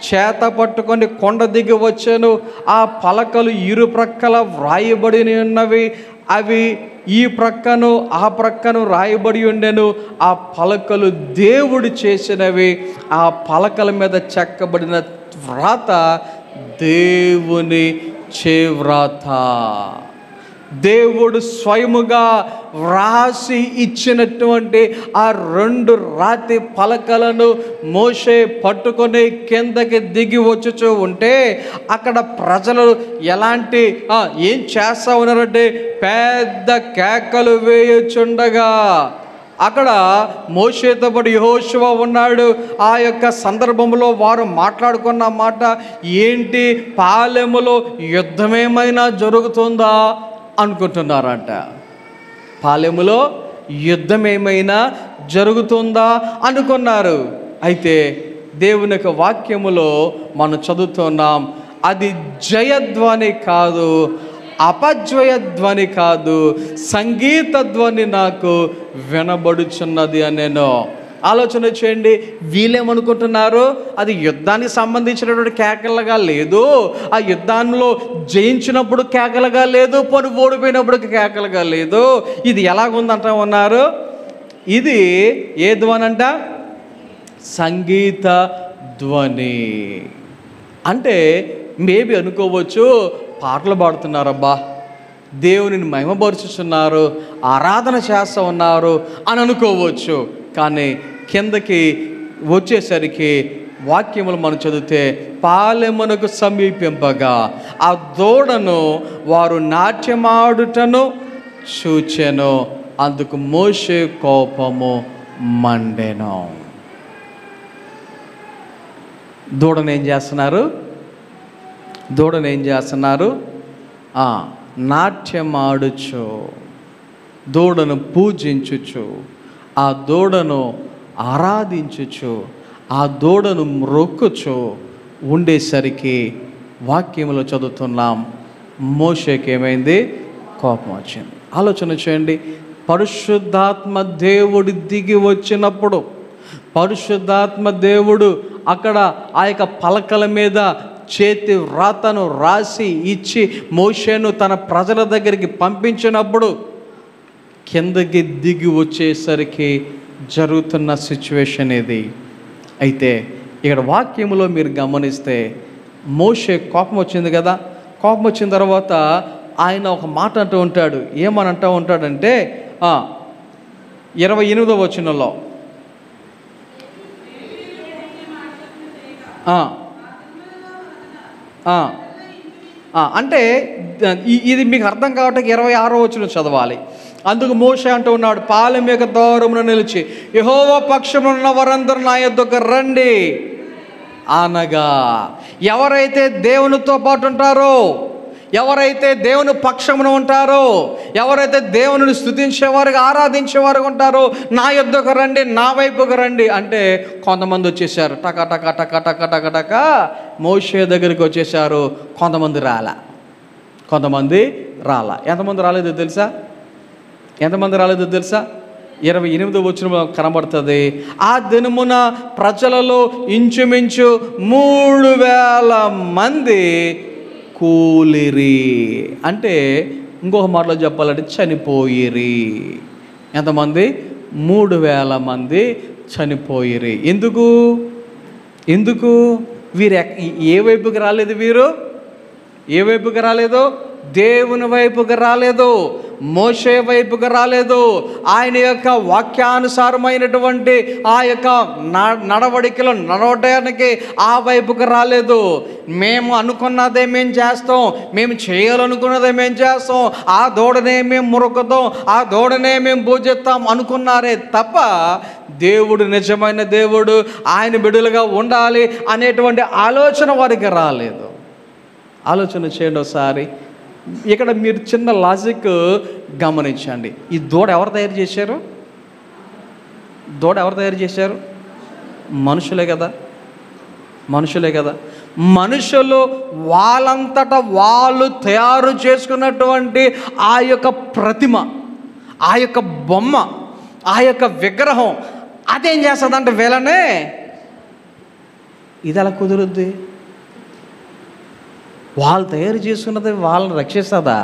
చేత పట్టుకొని కొండ దిగి వచ్చాను. ఆ పలకలు ఇరు ప్రక్కల వ్రాయబడి ఉన్నవి. అవి ఈ ప్రక్కను ఆ ప్రక్కను రాయబడి ఉండెను. ఆ పలకలు దేవుడు చేసినవి. ఆ పలకల మీద చెక్కబడిన వ్రాత దేవుని చేవ్రాత. దేవుడు స్వయముగా వ్రాసి ఇచ్చినటువంటి ఆ 2 రాతి పలకలను మోషే పట్టుకొని కిందకి దిగి వచ్చుచూ ఉంటే అక్కడ ప్రజలు ఎలాంటి ఏం చేస్తా ఉన్నారంటే పెద్ద కేకలు వేయుచుండగా అక్కడ మోషేతో పాటు యెహోషువ ఉన్నాడు. ఆ యొక్క సందర్భంలో వారు మాట్లాడుకున్న మాట ఏంటి, పాలెములో యుద్ధమేమైనా జరుగుతుందా అనుకుంటున్నారంట. పాలెములో యుద్ధం ఏమైనా జరుగుతుందా అనుకున్నారు. అయితే దేవుని యొక్క వాక్యములో మనం చదువుతున్నాం, అది జయధ్వని కాదు, అపజయధ్వని కాదు, సంగీత ధ్వని నాకు వినబడుచున్నది అని నేను ఆలోచన చేయండి. వీళ్ళేమనుకుంటున్నారు, అది యుద్ధానికి సంబంధించినటువంటి కేకలుగా లేదు, ఆ యుద్ధాల్లో జయించినప్పుడు కేకలుగా లేదు, పని ఓడిపోయినప్పుడు కేకలుగా లేదు. ఇది ఎలాగుందంట ఉన్నారు, ఇది ఏ ధ్వని అంట, సంగీత ధ్వని. అంటే మేబీ అనుకోవచ్చు, పాటలు పాడుతున్నారబ్బా, దేవునిని మహిమపరుచుతున్నారు, ఆరాధన చేస్తూ ఉన్నారు అని అనుకోవచ్చు. కానీ కిందకి వచ్చేసరికి వాక్యములు మనం చదివితే, పాలెమునకు సమీపింపగా ఆ దూడను వారు నాట్యమాడుటను చూచెను, అందుకు మోషే కోపము మండెను. దూడను ఏం చేస్తున్నారు, దూడను ఏం చేస్తున్నారు, నాట్యమాడుచు, దూడను పూజించుచు, ఆ దూడను ఆరాధించుచు, ఆ దూడను మ్రొక్కుచు ఉండేసరికి వాక్యంలో చదువుతున్నాం, మోషేకి ఏమైంది, కోపం వచ్చింది. ఆలోచన చేయండి, పరిశుద్ధాత్మ దేవుడు దిగి వచ్చినప్పుడు, పరిశుద్ధాత్మ దేవుడు అక్కడ ఆ యొక్క పలకల మీద చేతి వ్రాతను రాసి ఇచ్చి మోషేను తన ప్రజల దగ్గరికి పంపించినప్పుడు కిందకి దిగి వచ్చేసరికి జరుగుతున్న సిచ్యువేషన్ ఇది. అయితే ఇక్కడ వాక్యములో మీరు గమనిస్తే, మోషే కోపం వచ్చింది కదా, కోపం వచ్చిన తర్వాత ఆయన ఒక మాట అంటూ ఉంటాడు. ఏమని అంటూ ఉంటాడంటే 28వ వచనంలో, అంటే ఇది మీకు అర్థం కావటానికి 26వ వచనం చదవాలి. అందుకు మోషే అంటూ ఉన్నాడు, పాలెం యొక్క ద్వారమున నిలిచి యెహోవా పక్షమున్న వారందరూ నా యొద్దకు రండి అనగా, ఎవరైతే దేవునితో పాటు ఉంటారో, ఎవరైతే దేవుని పక్షమున ఉంటారో, ఎవరైతే దేవుని స్తుతించేవారుగా ఆరాధించేవారుగా ఉంటారో, నా యొద్దకు రండి, నా వైపుకు రండి అంటే కొంతమంది వచ్చేసారు. టక టక టక టక టక టక మోషే దగ్గరికి వచ్చేసారు. కొంతమంది రాలా. ఎంతమంది రాలేదో తెలుసా? 28వ వచనంలో కనబడుతుంది, ఆ దినమున ప్రజలలో ఇంచుమించు 3000 మంది కూలిరి. అంటే ఇంకొక మాటలో చెప్పాలంటే చనిపోయిరి. ఎంతమంది? 3000 మంది చనిపోయిరి. ఎందుకు వీరు ఏ వైపుకి రాలేదు? వీరు ఏ వైపుకి రాలేదు? దేవుని వైపుకి రాలేదు, మోషే వైపుకి రాలేదు. ఆయన యొక్క వాక్యానుసారమైనటువంటి ఆ యొక్క నడవడికలో నడవడానికి ఆ వైపుకి రాలేదు. మేము అనుకున్నదే మేము చేస్తాం, మేము చేయాలనుకున్నదే మేము చేస్తాం, ఆ దూడనే మేము మురుకుతాం, ఆ దూడనే మేము పూజిస్తాం అనుకున్నారే తప్ప దేవుడు నిజమైన దేవుడు, ఆయన బిడ్డలుగా ఉండాలి అనేటువంటి ఆలోచన వారికి రాలేదు. ఆలోచన చేయండి ఒకసారి. ఇక్కడ మీరు చిన్న లాజిక్ గమనించండి. ఈ దూడ ఎవరు తయారు చేశారు? దూడ ఎవరు తయారు చేశారు? మనుషులే కదా. మనుషులు వాళ్ళంతటా వాళ్ళు తయారు చేసుకున్నటువంటి ఆ యొక్క ప్రతిమ, ఆ యొక్క బొమ్మ, ఆ యొక్క విగ్రహం అదేం చేస్తుందంటే వీళ్ళనే, ఇది ఎలా కుదురుద్ది? వాళ్ళు తయారు చేసుకున్నది వాళ్ళని రక్షిస్తుందా?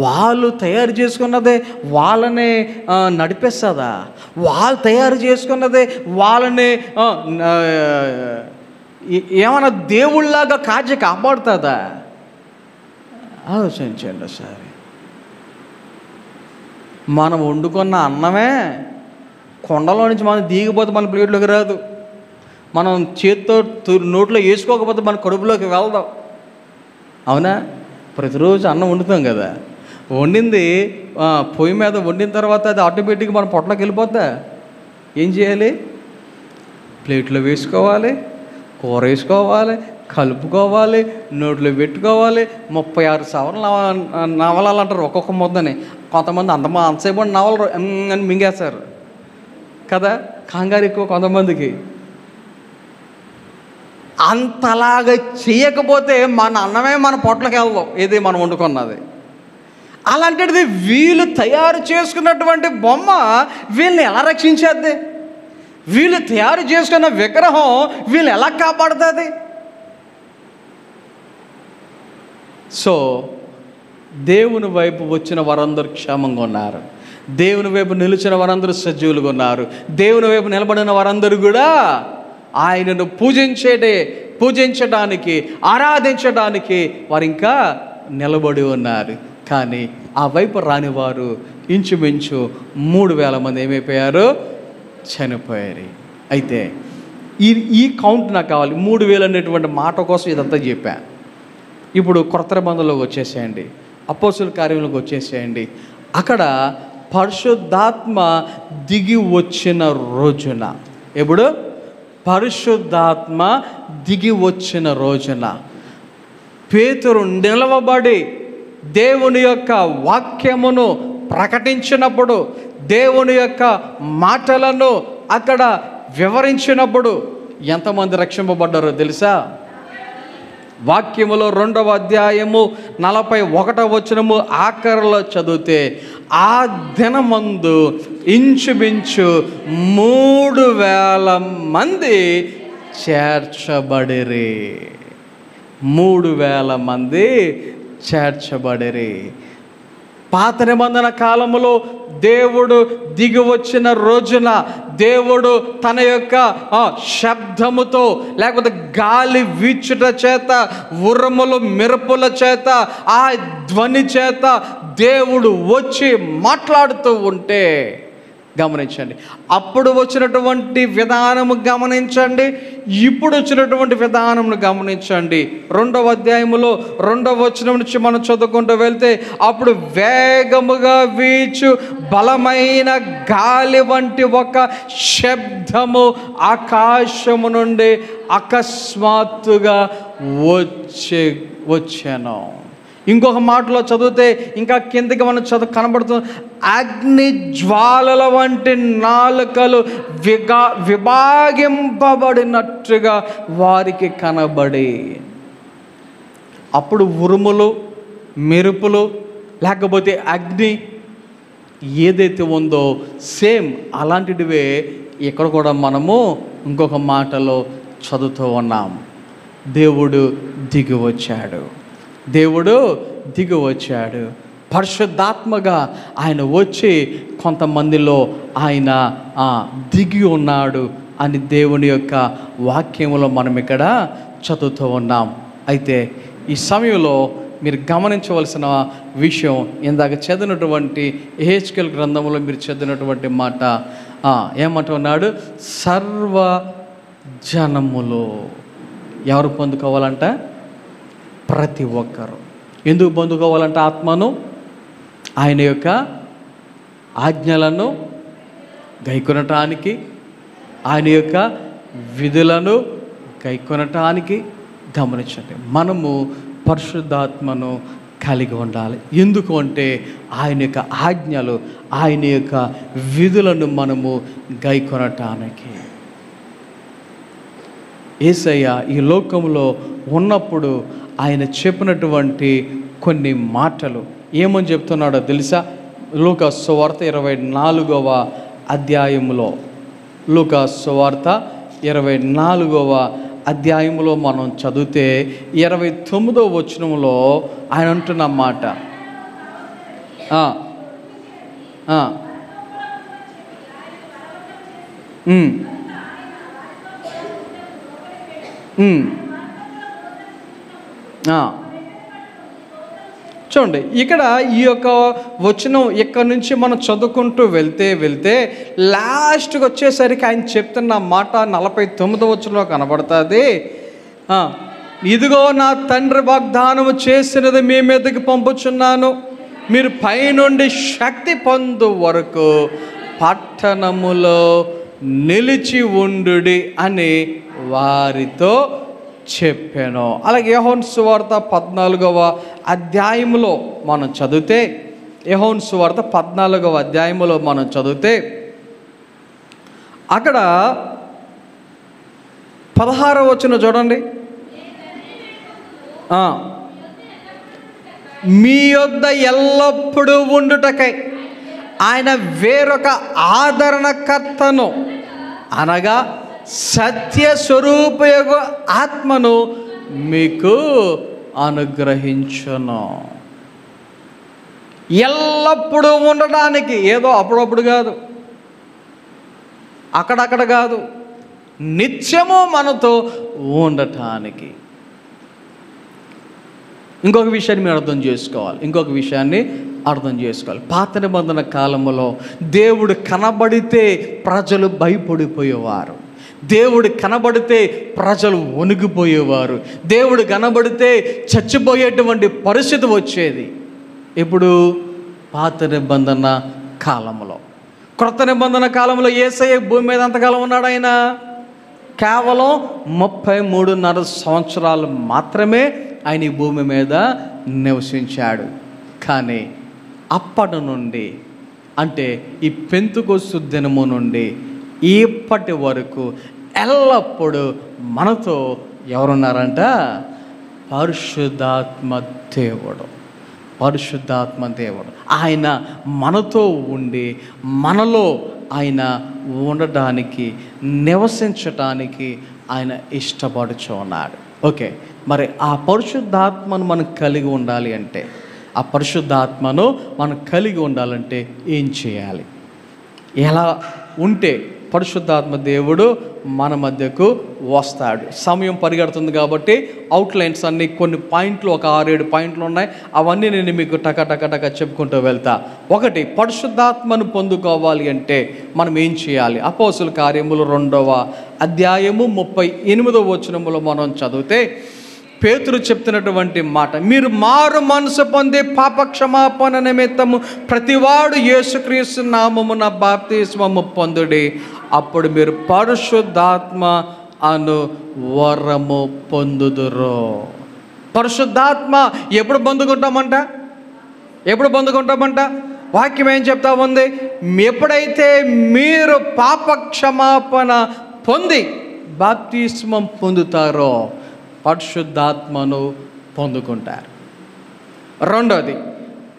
వాళ్ళు తయారు చేసుకున్నదే వాళ్ళని నడిపిస్తుందా? వాళ్ళు తయారు చేసుకున్నదే వాళ్ళని ఏమైనా దేవుళ్ళలాగా కాచి కాపాడుతుందా? ఆలోచించండి ఒకసారి. మనం వండుకున్న అన్నమే కొండలో నుంచి మనం దిగిపోతే మన ప్లేట్లోకి రాదు. మనం చేతితో నోట్లో వేసుకోకపోతే మన కడుపులోకి వెళ్దాం. అవునా? ప్రతిరోజు అన్నం వండుతాం కదా, వండింది పొయ్యి మీద వండిన తర్వాత అది ఆటోమేటిక్గా మన పొట్టలోకి వెళ్ళిపోద్దా? ఏం చేయాలి? ప్లేట్లో వేసుకోవాలి, కూర వేసుకోవాలి, కలుపుకోవాలి, నోట్లో పెట్టుకోవాలి. 36 సవర్లు నవలాలంటారు ఒక్కొక్క ముద్దని. కొంతమంది అంతసేపు నవలరు అని మింగేస్తారు కదా, కంగారు ఎక్కువ కొంతమందికి. అంతలాగా చేయకపోతే మన అన్నమే మన పొట్లకి వెళ్దాం, ఏది మనం వండుకున్నది. అలాంటిది వీళ్ళు తయారు చేసుకున్నటువంటి బొమ్మ వీళ్ళని ఎలా రక్షించేద్ది? వీళ్ళు తయారు చేసుకున్న విగ్రహం వీళ్ళు ఎలా కాపాడుతుంది? సో దేవుని వైపు వచ్చిన వారందరూ క్షేమంగా ఉన్నారు. దేవుని వైపు నిలిచిన వారందరూ సజీవులుగా ఉన్నారు. దేవుని వైపు నిలబడిన వారందరూ కూడా ఆయనను పూజించడానికి, ఆరాధించడానికి వారు ఇంకా నిలబడి ఉన్నారు. కానీ ఆ వైపు రాని వారు ఇంచుమించు 3000 మంది ఏమైపోయారు? చనిపోయారు. అయితే ఈ కౌంట్ నాకు కావాలి. 3000 అనేటువంటి మాట కోసం ఇదంతా చెప్పా. ఇప్పుడు కొత్త నిబంధనలోకి వచ్చేసేయండి, అపోస్తుల కార్యంలోకి వచ్చేసేయండి. అక్కడ పరిశుద్ధాత్మ దిగి వచ్చిన రోజున, ఎప్పుడు? పరిశుద్ధాత్మ దిగి వచ్చిన రోజున పేతురు నిలవబడి దేవుని యొక్క వాక్యమును ప్రకటించినప్పుడు, దేవుని యొక్క మాటలను అక్కడ వివరించినప్పుడు ఎంతమంది రక్షింపబడ్డారో తెలుసా? వాక్యములో 2వ అధ్యాయము 41వ వచనము ఆఖరిలో చదివితే ఆ దినమందు ఇంచుమించు 3000 మంది చేర్చబడిరి. 3000 మంది చేర్చబడిరి. పాత నిబంధన కాలములో దేవుడు దిగి వచ్చిన రోజున దేవుడు తన యొక్క శబ్దముతో, లేకపోతే గాలి వీచుట చేత, ఉరుములు మెరుపుల చేత, ఆ ధ్వని చేత దేవుడు వచ్చి మాట్లాడుతూ ఉంటే గమనించండి. అప్పుడు వచ్చినటువంటి విధానము గమనించండి, ఇప్పుడు వచ్చినటువంటి విధానమును గమనించండి. 2వ అధ్యాయములో 2వ వచనం నుంచి మనం చదువుకుంటూ వెళ్తే, అప్పుడు వేగముగా వీచు బలమైన గాలి వంటి ఒక శబ్దము ఆకాశము నుండి అకస్మాత్తుగా వచ్చాను. ఇంకొక మాటలో చదివితే ఇంకా కిందకి మనం కనబడుతుంది, అగ్ని జ్వాలల వంటి నాలుకలు విభాగింపబడినట్టుగా వారికి కనబడి. అప్పుడు ఉరుములు, మెరుపులు, లేకపోతే అగ్ని ఏదైతే ఉందో సేమ్ అలాంటివే ఇక్కడ కూడా మనము ఇంకొక మాటలో చదువుతూ ఉన్నాం. దేవుడు దిగి వచ్చాడు, దేవుడు దిగి వచ్చాడు. పరిశుద్ధాత్మగా ఆయన వచ్చి కొంతమందిలో ఆయన దిగి ఉన్నాడు అని దేవుని యొక్క వాక్యములో మనం ఇక్కడ చదువుతూ ఉన్నాం. అయితే ఈ సమయంలో మీరు గమనించవలసిన విషయం, ఇందాక చదివినటువంటి యెహెజ్కేలు గ్రంథంలో మీరు చదివినటువంటి మాట ఏమంటున్నాడు? సర్వ జనములు ఎవరు పొందుకోవాలంట? ప్రతి ఒక్కరు. ఎందుకు పొందుకోవాలంటే ఆత్మను, ఆయన యొక్క ఆజ్ఞలను గైకొనటానికి, ఆయన యొక్క విధులను గైకొనటానికి. గమనించండి, మనము పరిశుద్ధాత్మను కలిగి ఉండాలి. ఎందుకు అంటే ఆయన యొక్క ఆజ్ఞలు, ఆయన యొక్క విధులను మనము గైకొనటానికి. యేసయ్య ఈ లోకంలో ఉన్నప్పుడు ఆయన చెప్పినటువంటి కొన్ని మాటలు ఏమని చెప్తున్నాడో తెలుసా? లూకా సువార్త 24వ అధ్యాయంలో, లూకా సువార్త 24వ అధ్యాయంలో మనం చదివితే 29వ వచనంలో ఆయన అంటున్న మాట, చూడండి, ఇక్కడ ఈ యొక్క వచనం ఇక్కడ నుంచి మనం చదువుకుంటూ వెళ్తే లాస్ట్కి వచ్చేసరికి ఆయన చెప్తున్న మాట 49వ వచనంలో కనబడుతుంది. ఇదిగో నా తండ్రి వాగ్దానము చేసినది మీ మీదకి పంపుచున్నాను, మీరు పైనుండి శక్తి పొందు వరకు పట్టణములో నిలిచి ఉండుడి అని వారితో చెప్పాను. అలాగే యోహాను సువార్త 14వ అధ్యాయంలో మనం చదివితే, యోహాను సువార్త 14వ అధ్యాయంలో మనం చదివితే అక్కడ 16వ వచనం చూడండి. మీ యొద్ద ఎల్లప్పుడూ ఉండుటకై ఆయన వేరొక ఆదరణకర్తను అనగా సత్యస్వరూపయోగ ఆత్మను మీకు అనుగ్రహించును. ఎల్లప్పుడూ ఉండడానికి, ఏదో అప్పుడప్పుడు కాదు, అక్కడక్కడ కాదు, నిత్యము మనతో ఉండటానికి. ఇంకొక విషయాన్ని మీరు అర్థం చేసుకోవాలి. పాత నిబంధన కాలంలో దేవుడు కనబడితే ప్రజలు భయపడిపోయేవారు, దేవుడు కనబడితే ప్రజలు వణిగిపోయేవారు, దేవుడు కనబడితే చచ్చిపోయేటువంటి పరిస్థితి వచ్చేది. ఇప్పుడు పాత నిబంధన కాలంలో. క్రొత్త నిబంధన కాలంలో యేసయ్య భూమి మీద ఎంతకాలం ఉన్నాడు? ఆయన కేవలం 33.5 సంవత్సరాలు మాత్రమే ఆయన ఈ భూమి మీద నివసించాడు. కానీ అప్పటి నుండి, అంటే ఈ పెంతెకొస్తు దినము నుండి ఇప్పటి వరకు ఎల్లప్పుడూ మనతో ఎవరున్నారంట? పరిశుద్ధాత్మ దేవుడు. ఆయన మనతో ఉండి మనలో ఆయన ఉండడానికి, నివసించటానికి ఆయన ఇష్టపడుచు ఉన్నాడు. ఓకే, మరి ఆ పరిశుద్ధాత్మను మనం కలిగి ఉండాలి అంటే, ఆ పరిశుద్ధాత్మను మనం కలిగి ఉండాలంటే ఏం చేయాలి? ఎలా ఉంటే పరిశుద్ధాత్మ దేవుడు మన మధ్యకు వస్తాడు? సమయం పరిగెడుతుంది కాబట్టి అవుట్లైన్స్ అన్నీ, కొన్ని పాయింట్లు, ఒక 6-7 పాయింట్లు ఉన్నాయి. అవన్నీ నేను మీకు టక చెప్పుకుంటూ వెళ్తా. ఒకటి, పరిశుద్ధాత్మను పొందుకోవాలి అంటే మనం ఏం చేయాలి? అపోస్తుల కార్యములు 2వ అధ్యాయము 38వ వచనములో మనం చదివితే పేతురు చెప్తున్నటువంటి మాట, మీరు మారు మనసు పొంది పాపక్షమాపణ నిమిత్తము ప్రతివాడు యేసుక్రీస్తు నామమున బాప్తిస్మము పొందుడి, అప్పుడు మీరు పరిశుద్ధాత్మ అను వరము పొందుదురు. పరిశుద్ధాత్మ ఎప్పుడు పొందుకుంటామంట? వాక్యం ఏం చెప్తా ఉంది? ఎప్పుడైతే మీరు పాపక్షమాపణ పొంది బాప్తిస్మం పొందుతారో పరిశుద్ధాత్మను పొందుకుంటారు. రెండోది,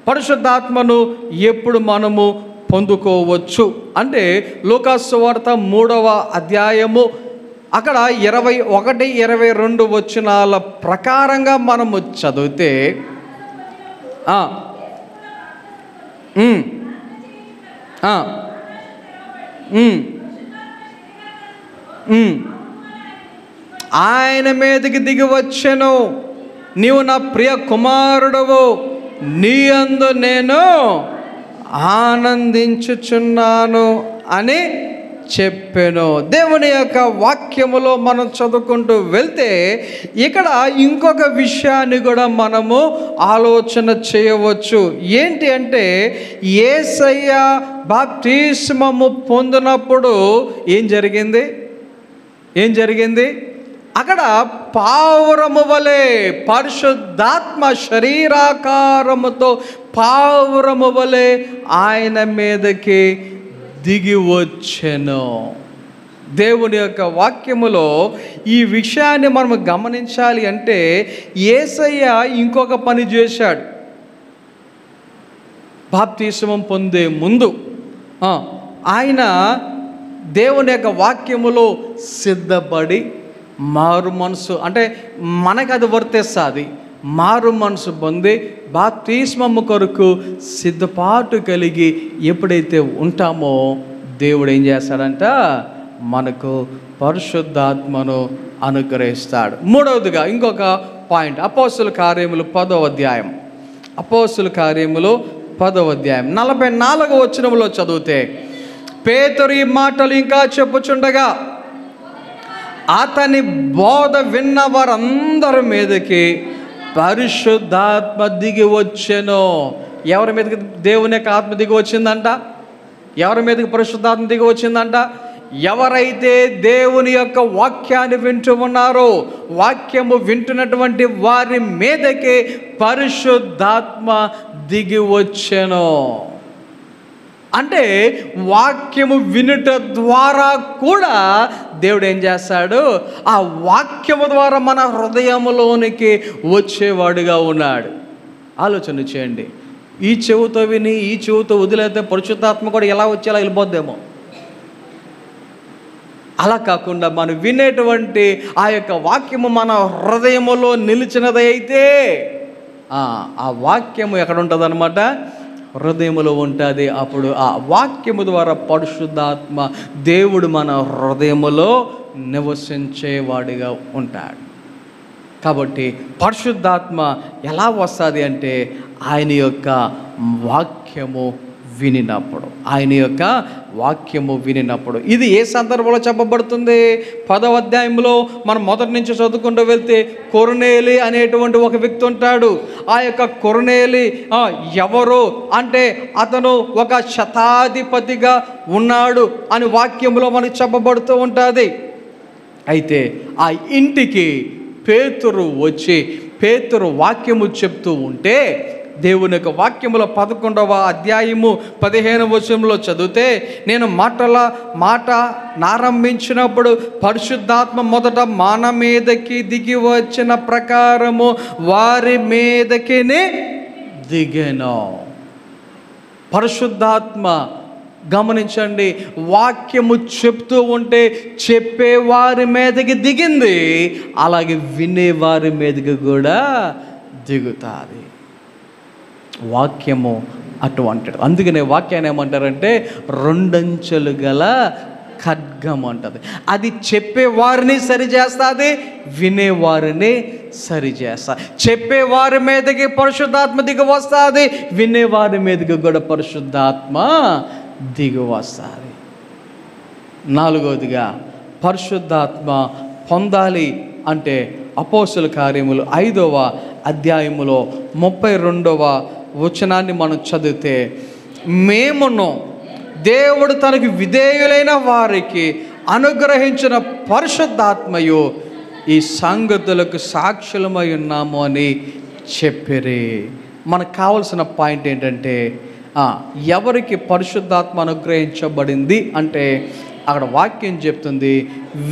పరిశుద్ధాత్మను ఎప్పుడు మనము పొందుకోవచ్చు అంటే లూకా సువార్త 3వ అధ్యాయము అక్కడ 21-22 వచనాల ప్రకారంగా మనము చదివితే ఆయన మీదకి దిగి వచ్చెను, నీవు నా ప్రియ కుమారుడవు, నీ యందు నేను ఆనందించుచున్నాను అని చెప్పాను. దేవుని యొక్క వాక్యములో మనం చదువుకుంటూ వెళ్తే ఇక్కడ ఇంకొక విషయాన్ని కూడా మనము ఆలోచన చేయవచ్చు. ఏంటి అంటే, యేసయ్య బాప్తిస్మము పొందినప్పుడు ఏం జరిగింది? అక్కడ పావురము వలె పరిశుద్ధాత్మ శరీరాకారముతో పావురము వలె ఆయన మీదకి దిగి వచ్చెను. దేవుని యొక్క వాక్యములో ఈ విషయాన్ని మనం గమనించాలి అంటే యేసయ్య ఇంకొక పని చేశాడు. బాప్తిస్మం పొందే ముందు ఆయన దేవుని యొక్క వాక్యములో సిద్ధపడి మారు మనసు, అంటే మనకు అది వర్తిస్తుంది, మారు మనసు పొంది బాప్తిస్మము కొరకు సిద్ధపాటు కలిగి ఎప్పుడైతే ఉంటామో దేవుడు ఏం చేస్తాడంట, మనకు పరిశుద్ధాత్మను అనుగ్రహిస్తాడు. మూడవదిగా ఇంకొక పాయింట్, అపోస్తుల కార్యములు 10వ అధ్యాయం. అపోస్తుల కార్యములు 10వ అధ్యాయం 44వ వచనంలో చదివితే, పేతురు ఈ మాటలు ఇంకా చెప్పుచుండగా అతని బోధ విన్న వారందరి మీదకి పరిశుద్ధాత్మ దిగి వచ్చెను. ఎవరి మీదకి దేవుని యొక్క ఆత్మ దిగి వచ్చిందంట? ఎవరి మీదకి పరిశుద్ధాత్మ దిగి వచ్చిందంట? ఎవరైతే దేవుని యొక్క వాక్యాన్ని వింటూ ఉన్నారో, వాక్యము వింటున్నటువంటి వారి మీదకి పరిశుద్ధాత్మ దిగి వచ్చెను. అంటే వాక్యము వినుట ద్వారా కూడా దేవుడు ఏం చేస్తాడు, ఆ వాక్యము ద్వారా మన హృదయములోనికి వచ్చేవాడుగా ఉన్నాడు. ఆలోచన చేయండి, ఈ చెవుతో విని ఈ చెవుతో వదిలేస్తే పరిశుద్ధాత్మ కూడా ఎలా వచ్చేలా వెళ్ళిపోద్దేమో. అలా కాకుండా మనం వినేటువంటి ఆ యొక్క వాక్యము మన హృదయములో నిలిచినదైతే ఆ వాక్యము ఎక్కడ ఉంటుంది అన్నమాట, హృదయములో ఉంటుంది. అప్పుడు ఆ వాక్యము ద్వారా పరిశుద్ధాత్మ దేవుడు మన హృదయములో నివసించేవాడిగా ఉంటాడు. కాబట్టి పరిశుద్ధాత్మ ఎలా వస్తుంది అంటే ఆయన యొక్క వాక్యము వినినప్పుడు, ఆయన యొక్క వాక్యము వినినప్పుడు. ఇది ఏ సందర్భంలో చెప్పబడుతుంది? 10వ అధ్యాయంలో మనం మొదటి నుంచి చదువుకుంటూ వెళ్తే కొర్నేలి అనేటువంటి ఒక వ్యక్తి ఉంటాడు. ఆ యొక్క కొర్నేలి ఎవరు అంటే అతను ఒక శతాధిపతిగా ఉన్నాడు అని వాక్యంలో మనకు చెప్పబడుతూ ఉంటుంది. అయితే ఆ ఇంటికి పేతురు వచ్చి పేతురు వాక్యము చెప్తూ ఉంటే, దేవుని యొక్క వాక్యములో 11వ అధ్యాయము 15వ వచనంలో చదివితే, నేను మాట నారంభించినప్పుడు పరిశుద్ధాత్మ మొదట మన మీదకి దిగి వచ్చిన ప్రకారము వారి మీదకి దిగెను. పరిశుద్ధాత్మ గమనించండి, వాక్యము చెప్తూ ఉంటే చెప్పేవారి మీదకి దిగింది, అలాగే వినేవారి మీదకి కూడా దిగుతుంది. వాక్యము అటువంటిది. అందుకనే వాక్యాన్ని ఏమంటారంటే రెండంచెలు గల ఖడ్గం అంటది. అది చెప్పేవారిని సరిచేస్తుంది, వినేవారిని సరిచేస్తుంది. చెప్పేవారి మీదకి పరిశుద్ధాత్మ దిగి వస్తుంది, వినేవారి మీదకి కూడా పరిశుద్ధాత్మ దిగి వస్తుంది. 4వదిగా పరిశుద్ధాత్మ పొందాలి అంటే అపోస్తుల కార్యములు 5వ అధ్యాయములో 32వ వచనాన్ని మనం చదివితే, మేమును దేవుడు తనకు విధేయులైన వారికి అనుగ్రహించిన పరిశుద్ధాత్మయు ఈ సంగతులకు సాక్షులమై ఉన్నాము అని చెప్పిరి. మనకు కావలసిన పాయింట్ ఏంటంటే, ఎవరికి పరిశుద్ధాత్మ అనుగ్రహించబడింది అంటే అక్కడ వాక్యం చెప్తుంది,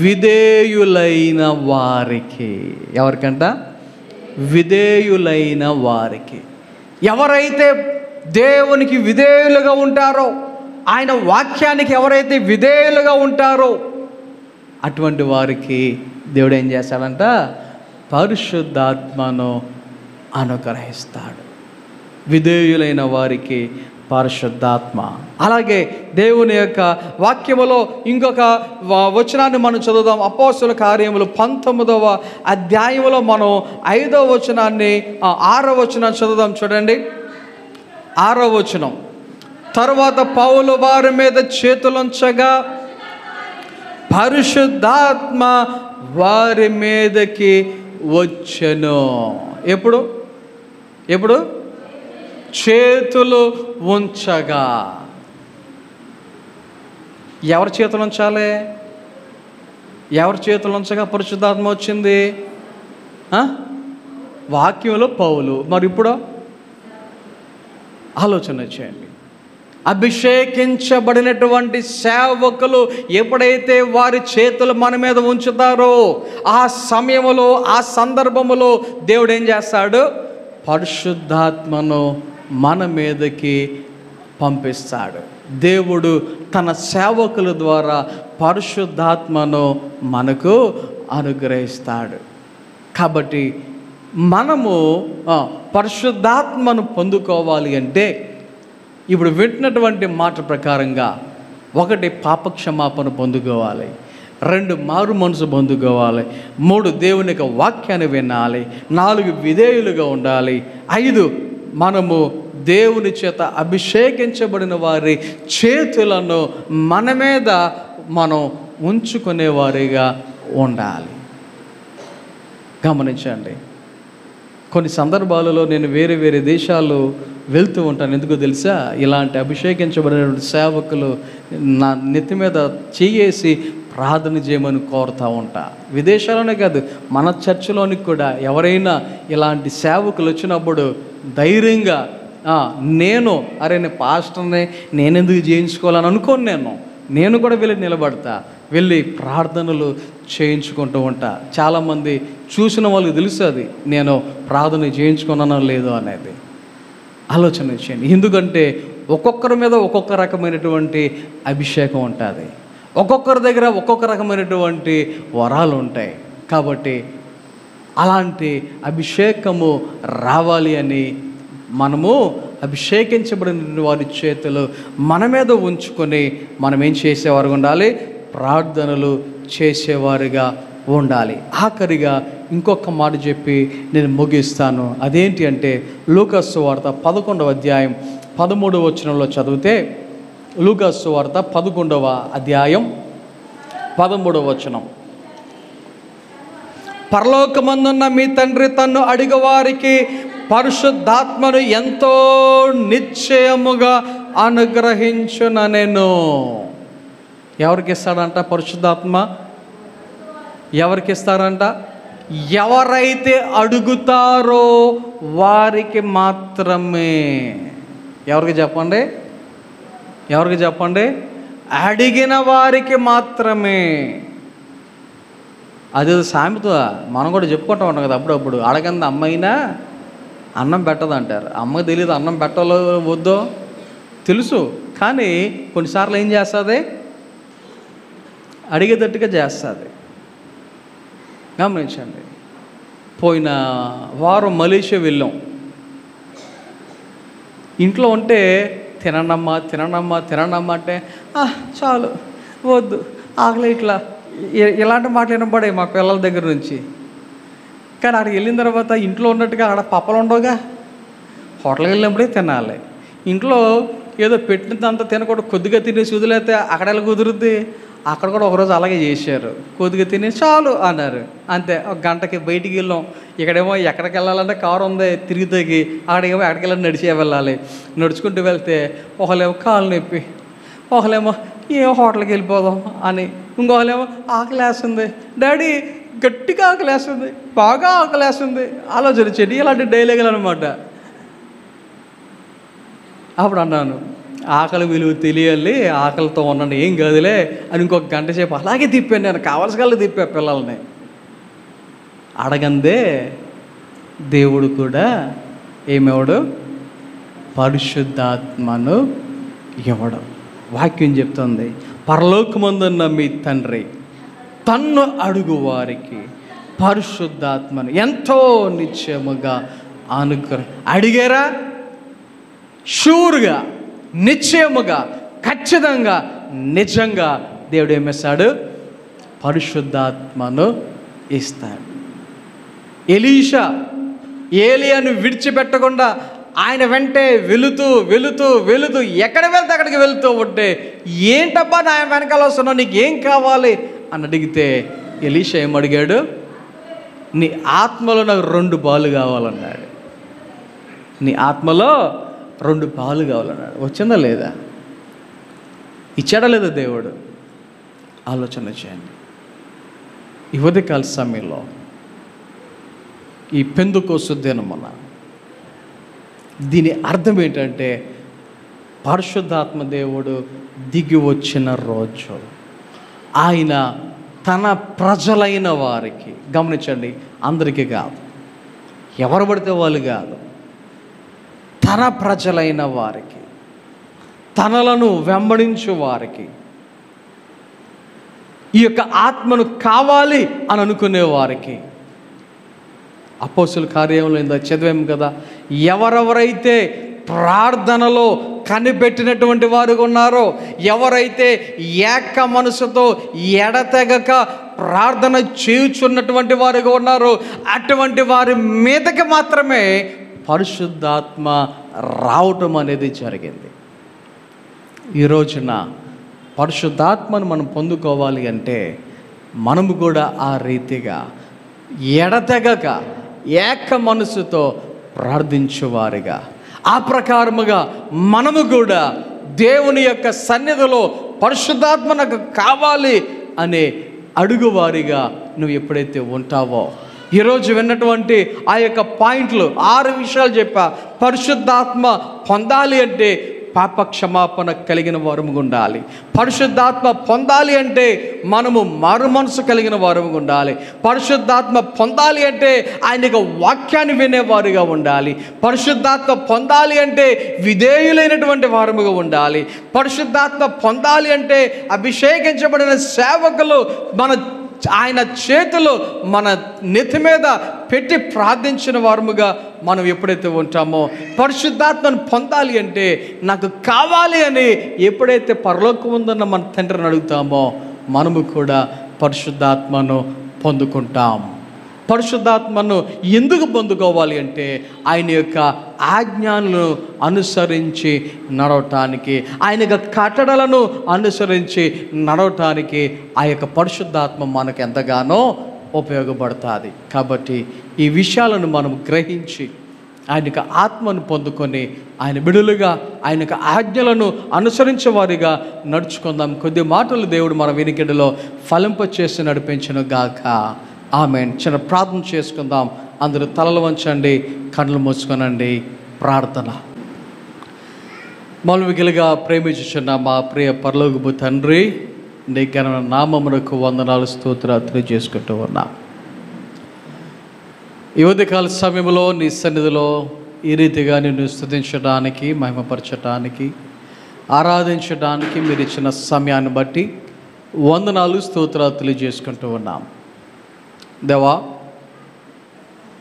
విధేయులైన వారికి. ఎవరికంట? విధేయులైన వారికి. ఎవరైతే దేవునికి విధేయులుగా ఉంటారో, ఆయన వాక్యానికి ఎవరైతే విధేయులుగా ఉంటారో అటువంటి వారికి దేవుడు ఏం చేస్తాడంట, పరిశుద్ధాత్మను అనుగ్రహిస్తాడు. విధేయులైన వారికి పరిశుద్ధాత్మ. అలాగే దేవుని యొక్క వాక్యములో ఇంకొక వచనాన్ని మనం చదువుదాం. అపోస్తుల కార్యములు 19వ అధ్యాయంలో మనం 5వ వచనాన్ని 6వ వచనాన్ని చదువుదాం. చూడండి, 6వ వచనం. తరువాత పౌలు వారి మీద చేతులుంచగా పరిశుద్ధాత్మ వారి మీదకి వచ్చెను. ఎప్పుడు చేతులు ఉంచగా. ఎవరి చేతులు ఉంచాలి? ఎవరి చేతులు ఉంచగా పరిశుద్ధాత్మ వచ్చింది? వాక్యంలో పౌలు. మరి ఇప్పుడు ఆలోచన చేయండి. అభిషేకించబడినటువంటి సేవకులు ఎప్పుడైతే వారి చేతులు మన మీద ఉంచుతారో ఆ సమయంలో, ఆ సందర్భములో దేవుడు ఏం చేస్తాడు? పరిశుద్ధాత్మను మన మీదకి పంపిస్తాడు. దేవుడు తన సేవకుల ద్వారా పరిశుద్ధాత్మను మనకు అనుగ్రహిస్తాడు. కాబట్టి మనము పరిశుద్ధాత్మను పొందుకోవాలి అంటే ఇప్పుడు వింటున్నటువంటి మాట ప్రకారంగా 1 పాపక్షమాపణ పొందుకోవాలి, 2 మారు మనసు పొందుకోవాలి, 3 దేవుని యొక్క వాక్యాన్ని వినాలి, 4 విధేయులుగా ఉండాలి, 5 మనము దేవుని చేత అభిషేకించబడిన వారి చేతులను మన మీద మనం ఉంచుకునేవారిగా ఉండాలి. గమనించండి, కొన్ని సందర్భాలలో నేను వేరే వేరే దేశాలు వెళ్తూ ఉంటాను. ఎందుకో తెలుసా? ఇలాంటి అభిషేకించబడినటువంటి సేవకులు నా నెత్తి మీద చేయేసి ప్రార్థన చేయమని కోరుతూ ఉంటా. విదేశాల్లోనే కాదు, మన చర్చిలోనికి కూడా ఎవరైనా ఇలాంటి సేవకులు వచ్చినప్పుడు ధైర్యంగా నేను పాస్టర్ని నేనెందుకు చేయించుకోవాలని అనుకోను. నేను కూడా వెళ్ళి నిలబడతా, వెళ్ళి ప్రార్థనలు చేయించుకుంటూ ఉంటా. చాలామంది చూసిన వాళ్ళకి తెలుస్తుంది నేను ప్రార్థన చేయించుకున్నానో లేదో అనేది. ఆలోచన చేయండి. ఎందుకంటే ఒక్కొక్కరి మీద ఒక్కొక్క రకమైనటువంటి అభిషేకం ఉంటుంది, ఒక్కొక్కరి దగ్గర ఒక్కొక్క రకమైనటువంటి వరాలు ఉంటాయి. కాబట్టి అలాంటి అభిషేకము రావాలి అని మనము అభిషేకించబడిన వారి చేతులు మన మీద ఉంచుకొని మనం ఏం చేసేవారుగా ఉండాలి? ప్రార్థనలు చేసేవారుగా ఉండాలి. ఆఖరిగా ఇంకొక మాట చెప్పి నేను ముగిస్తాను. అదేంటి అంటే లూకాసు సువార్త 11వ అధ్యాయం 13వ వచనంలో చదివితే, లూకాసు సువార్త 11వ అధ్యాయం 13వ వచనం, పరలోకమందున్న మీ తండ్రి తన్ను అడిగేవారికి పరిశుద్ధాత్మను ఎంతో నిశ్చయముగా అనుగ్రహించుననెను. ఎవరికి ఇస్తాడంట పరిశుద్ధాత్మ? ఎవరికి ఇస్తారంట? ఎవరైతే అడుగుతారో వారికి మాత్రమే. ఎవరికి చెప్పండి? ఎవరికి చెప్పండి? అడిగిన వారికి మాత్రమే. అది సామెత మనం కూడా చెప్పుకుంటూ ఉంటాం కదా అప్పుడప్పుడు. అడగంది అమ్మైనా అన్నం పెట్టదంటారు. అమ్మకి తెలియదు అన్నం పెట్టాలో వద్దో తెలుసు, కానీ కొన్నిసార్లు ఏం చేస్తుంది? అడిగేటట్టుగా చేస్తుంది. గమనించండి. పోయిన వారం మలేషియా వెళ్ళాం. ఇంట్లో ఉంటే తిననమ్మా తిననమ్మా తిననమ్మా అంటే చాలు వద్దు ఆకలి ఇట్లా ఇలాంటి మాటలు వినపడే మా పిల్లల దగ్గర నుంచి. కానీ అక్కడికి వెళ్ళిన తర్వాత ఇంట్లో ఉన్నట్టుగా అక్కడ పప్పలు ఉండవుగా. హోటల్కి వెళ్ళినప్పుడే తినాలి. ఇంట్లో ఏదో పెట్టినంత తినకూడదు, కొద్దిగా తినేసి వదిలేస్తే అక్కడ ఎలా కుదురుద్ది? అక్కడ కూడా ఒకరోజు అలాగే చేశారు. కొద్దిగా తిని చాలు అన్నారు, అంతే. ఒక గంటకి బయటికి వెళ్ళాం. ఇక్కడేమో ఎక్కడికి వెళ్ళాలంటే కారు ఉంది తిరిగి తగ్గి, అక్కడికేమో ఎక్కడికి వెళ్ళాలి నడిచే వెళ్ళాలి. నడుచుకుంటూ వెళ్తే ఒకళ్ళేమో కాలు నొప్పి, ఒకళ్ళేమో ఏ హోటల్కి వెళ్ళిపోదాం అని, ఇంకోళ్ళేమో ఆకలేస్తుంది డాడీ గట్టిగా ఆకలేస్తుంది, బాగా ఆకలేస్తుంది. ఆలోచన చెడి ఇలాంటి డైలాగులు అనమాట. అప్పుడు అన్నాను ఆకలి విలువ తెలియాలి, ఆకలితో ఉన్నాను ఏం కాదులే అని ఇంకొక గంట సేపు అలాగే తిప్పాను. నేను కావాల్సిన తిప్పా పిల్లల్ని. అడగందే దేవుడు కూడా ఏమివ్వడు? పరిశుద్ధాత్మను ఇవ్వడం. వాక్యం చెప్తుంది, పరలోకమందున్న మీ తండ్రి తన్ను అడుగు వారికి పరిశుద్ధాత్మను ఎంతో నిశ్చయముగా అడిగారా? షూర్గా, నిశ్చయముగా, ఖచ్చితంగా, నిజంగా దేవుడు ఏమిస్తాడు? పరిశుద్ధాత్మను ఇస్తాడు. ఎలీషా ఏలియాను విడిచిపెట్టకుండా ఆయన వెంటే వెళుతూ వెళుతూ వెళుతూ ఎక్కడ వెళ్తే అక్కడికి వెళుతూ ఉంటే, ఏంటబ్బా నా వెనకాల వస్తున్నావు, నీకు ఏం కావాలి అని అడిగితే ఎలీషా ఏమడిగాడు? నీ ఆత్మలో నాకు 2 పాలు కావాలన్నాడు. నీ ఆత్మలో 2 పాలు కావాలన్నాడు. వచ్చిందా లేదా? ఇచ్చాడా లేదా దేవుడు? ఆలోచన చేయండి. ఈ ఉదయకాల సమయంలో ఈ పెందుకోస్తు దినమున దీని అర్థం ఏంటంటే పరిశుద్ధాత్మ దేవుడు దిగి వచ్చిన రోజు. ఆయన తన ప్రజలైన వారికి, గమనించండి, అందరికీ కాదు, ఎవరు పడితే వాళ్ళు కాదు, తన ప్రజలైన వారికి, తనలను వెంబడించు వారికి, ఈ యొక్క ఆత్మను కావాలి అని అనుకునే వారికి, అపోస్తుల కార్యంలో ఇందా చదివాము కదా, ఎవరెవరైతే ప్రార్థనలో కనిపెట్టినటువంటి వారు ఉన్నారో, ఎవరైతే ఏక మనసుతో ఎడతెగక ప్రార్థన చేయుచున్నటువంటి వారుగా ఉన్నారో, అటువంటి వారి మీదకి మాత్రమే పరిశుద్ధాత్మ రావటం అనేది జరిగింది. ఈ రోజున పరిశుద్ధాత్మను మనం పొందుకోవాలి అంటే మనము కూడా ఆ రీతిగా ఎడతెగక ఏక మనసుతో ప్రార్థించువారిగా, ఆ ప్రకారముగా మనము కూడా దేవుని యొక్క సన్నిధిలో పరిశుద్ధాత్మ నాకు కావాలి అనే అడుగువారిగా నువ్వు ఎప్పుడైతే ఉంటావో, ఈరోజు విన్నటువంటి ఆ యొక్క పాయింట్లు 6 విషయాలు చెప్పా. పరిశుద్ధాత్మ పొందాలి అంటే పాప క్షమాపణ కలిగిన వారముగా ఉండాలి. పరిశుద్ధాత్మ పొందాలి అంటే మనము మారు మనసు కలిగిన వారముగా ఉండాలి. పరిశుద్ధాత్మ పొందాలి అంటే ఆయన యొక్క వాక్యాన్ని వినేవారుగా ఉండాలి. పరిశుద్ధాత్మ పొందాలి అంటే విధేయులైనటువంటి వారముగా ఉండాలి. పరిశుద్ధాత్మ పొందాలి అంటే అభిషేకించబడిన సేవకులు ఆయన చేతులు మన నెత్తి మీద పెట్టి ప్రార్థించిన వారముగా మనం ఎప్పుడైతే ఉంటామో, పరిశుద్ధాత్మను పొందాలి అంటే నాకు కావాలి అని ఎప్పుడైతే పరలోకం ఉందన్న మన తండ్రిని అడుగుతామో, మనము కూడా పరిశుద్ధాత్మను పొందుకుంటాం. పరిశుద్ధాత్మను ఎందుకు పొందుకోవాలి అంటే ఆయన యొక్క ఆజ్ఞలను అనుసరించి నడవటానికి, ఆయన యొక్క కట్టడలను అనుసరించి నడవటానికి ఆ యొక్క పరిశుద్ధాత్మ మనకు ఎంతగానో ఉపయోగపడుతుంది. కాబట్టి ఈ విషయాలను మనం గ్రహించి ఆయన యొక్క ఆత్మను పొందుకొని ఆయన బిడులుగా ఆయన యొక్క ఆజ్ఞలను అనుసరించే వారిగా నడుచుకుందాం. కొద్ది మాటలు దేవుడు మన వినికిడిలో ఫలింపచేసి నడిపించును గాక. ఆమేన్. చిన్న ప్రార్థన చేసుకుందాం. అందరూ తలలు వంచండి, కళ్ళు మూసుకొనండి. ప్రార్థన. మౌలికలుగా ప్రేమించుచున్న మా ప్రియ పరలోకపు తండ్రి, నీ ఘన నామమునకు వందనాలు స్తోత్రాలు తెలియజేసుకుంటూ ఉన్నాం. ఈ ఉదయకాల సమయంలో నీ సన్నిధిలో ఈ రీతిగా నిన్ను స్తుతించడానికి, మహిమపరచడానికి, ఆరాధించడానికి మీరు ఇచ్చిన సమయాన్ని బట్టి వందనాలు స్తోత్రాలు తెలియజేసుకుంటూ ఉన్నాం. దేవా,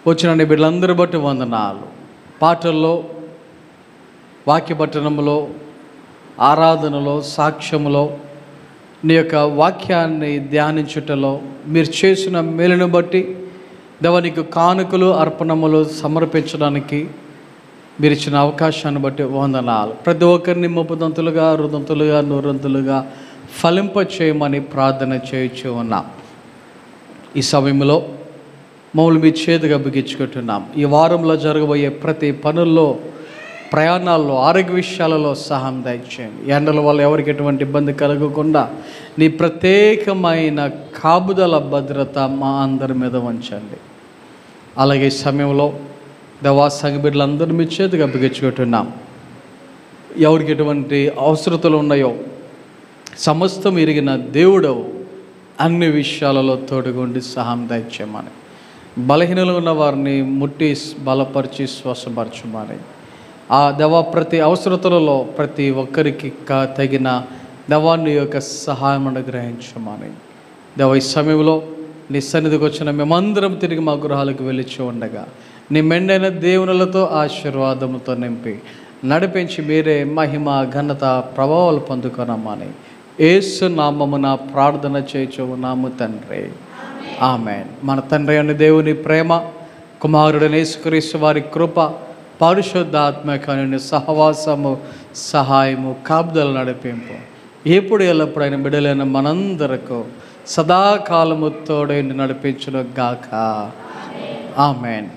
వచ్చిన నీ బిడ్డలందరూ బట్టి వందనాలు. పాటల్లో, వాక్య పఠనంలో, ఆరాధనలో, సాక్ష్యములో, నీ యొక్క వాక్యాన్ని ధ్యానించుటలో మీరు చేసిన మేలును బట్టి దేవా, నీకు కానుకలు అర్పణములు సమర్పించడానికి మీరు ఇచ్చిన అవకాశాన్ని బట్టి వందనాలు. ప్రతి ఒక్కరిని 30 60 100 ఫలింప చేయమని ప్రార్థన చేయించు ఉన్నాం. ఈ సమయంలో మమ్మల్ని మీ చేతిగా బిగించుకుంటున్నాం. ఈ వారంలో జరగబోయే ప్రతి పనుల్లో, ప్రయాణాల్లో, ఆరోగ్య విషయాలలో సహాయం దయచేయండి. ఎండల వల్ల ఎవరికి ఎటువంటి ఇబ్బంది కలగకుండా నీ ప్రత్యేకమైన కాపుదల భద్రత మా అందరి మీద ఉంచండి. అలాగే ఈ సమయంలో దేవా, సంఘ బిడ్డలందరూ మీ చేతిగా బిగించుకుంటున్నాం. ఎవరికి ఎటువంటి అవసరతలు ఉన్నాయో సమస్తం ఎరిగిన దేవుడవు, అన్ని విషయాలలో తోడుగుండి సహాయం దయచేయమని, బలహీనలు ఉన్న వారిని ముట్టి బలపరిచి స్వస్థపరచమని, ఆ దేవా ప్రతి అవసరతలలో ప్రతి ఒక్కరికి తగిన దేవాన్ని యొక్క సహాయం అనుగ్రహించమని, దేవ ఈ సమయంలో నీ సన్నిధికి వచ్చిన మేమందరం తిరిగి మా గృహాలకు వెళ్ళిచి ఉండగా నీ మెండైన దేవునులతో ఆశీర్వాదముతో నింపి నడిపించి మీరే మహిమ ఘనత ప్రభావాలు పొందుకొనమని యేసు నామమున ప్రార్థన చేయుచున్నాము తండ్రి. ఆమేన్. మన తండ్రి అయిన దేవుని ప్రేమ, కుమారుడైన యేసుక్రీస్తు వారి కృప, పరిశుద్ధాత్మకమైన సహవాసము, సహాయము, కాపుదల నడిపింపు ఎప్పుడు ఎల్లప్పుడైన బిడ్డలైన మనందరకు సదాకాలము తోడైన నడిపించును గాక. ఆమేన్.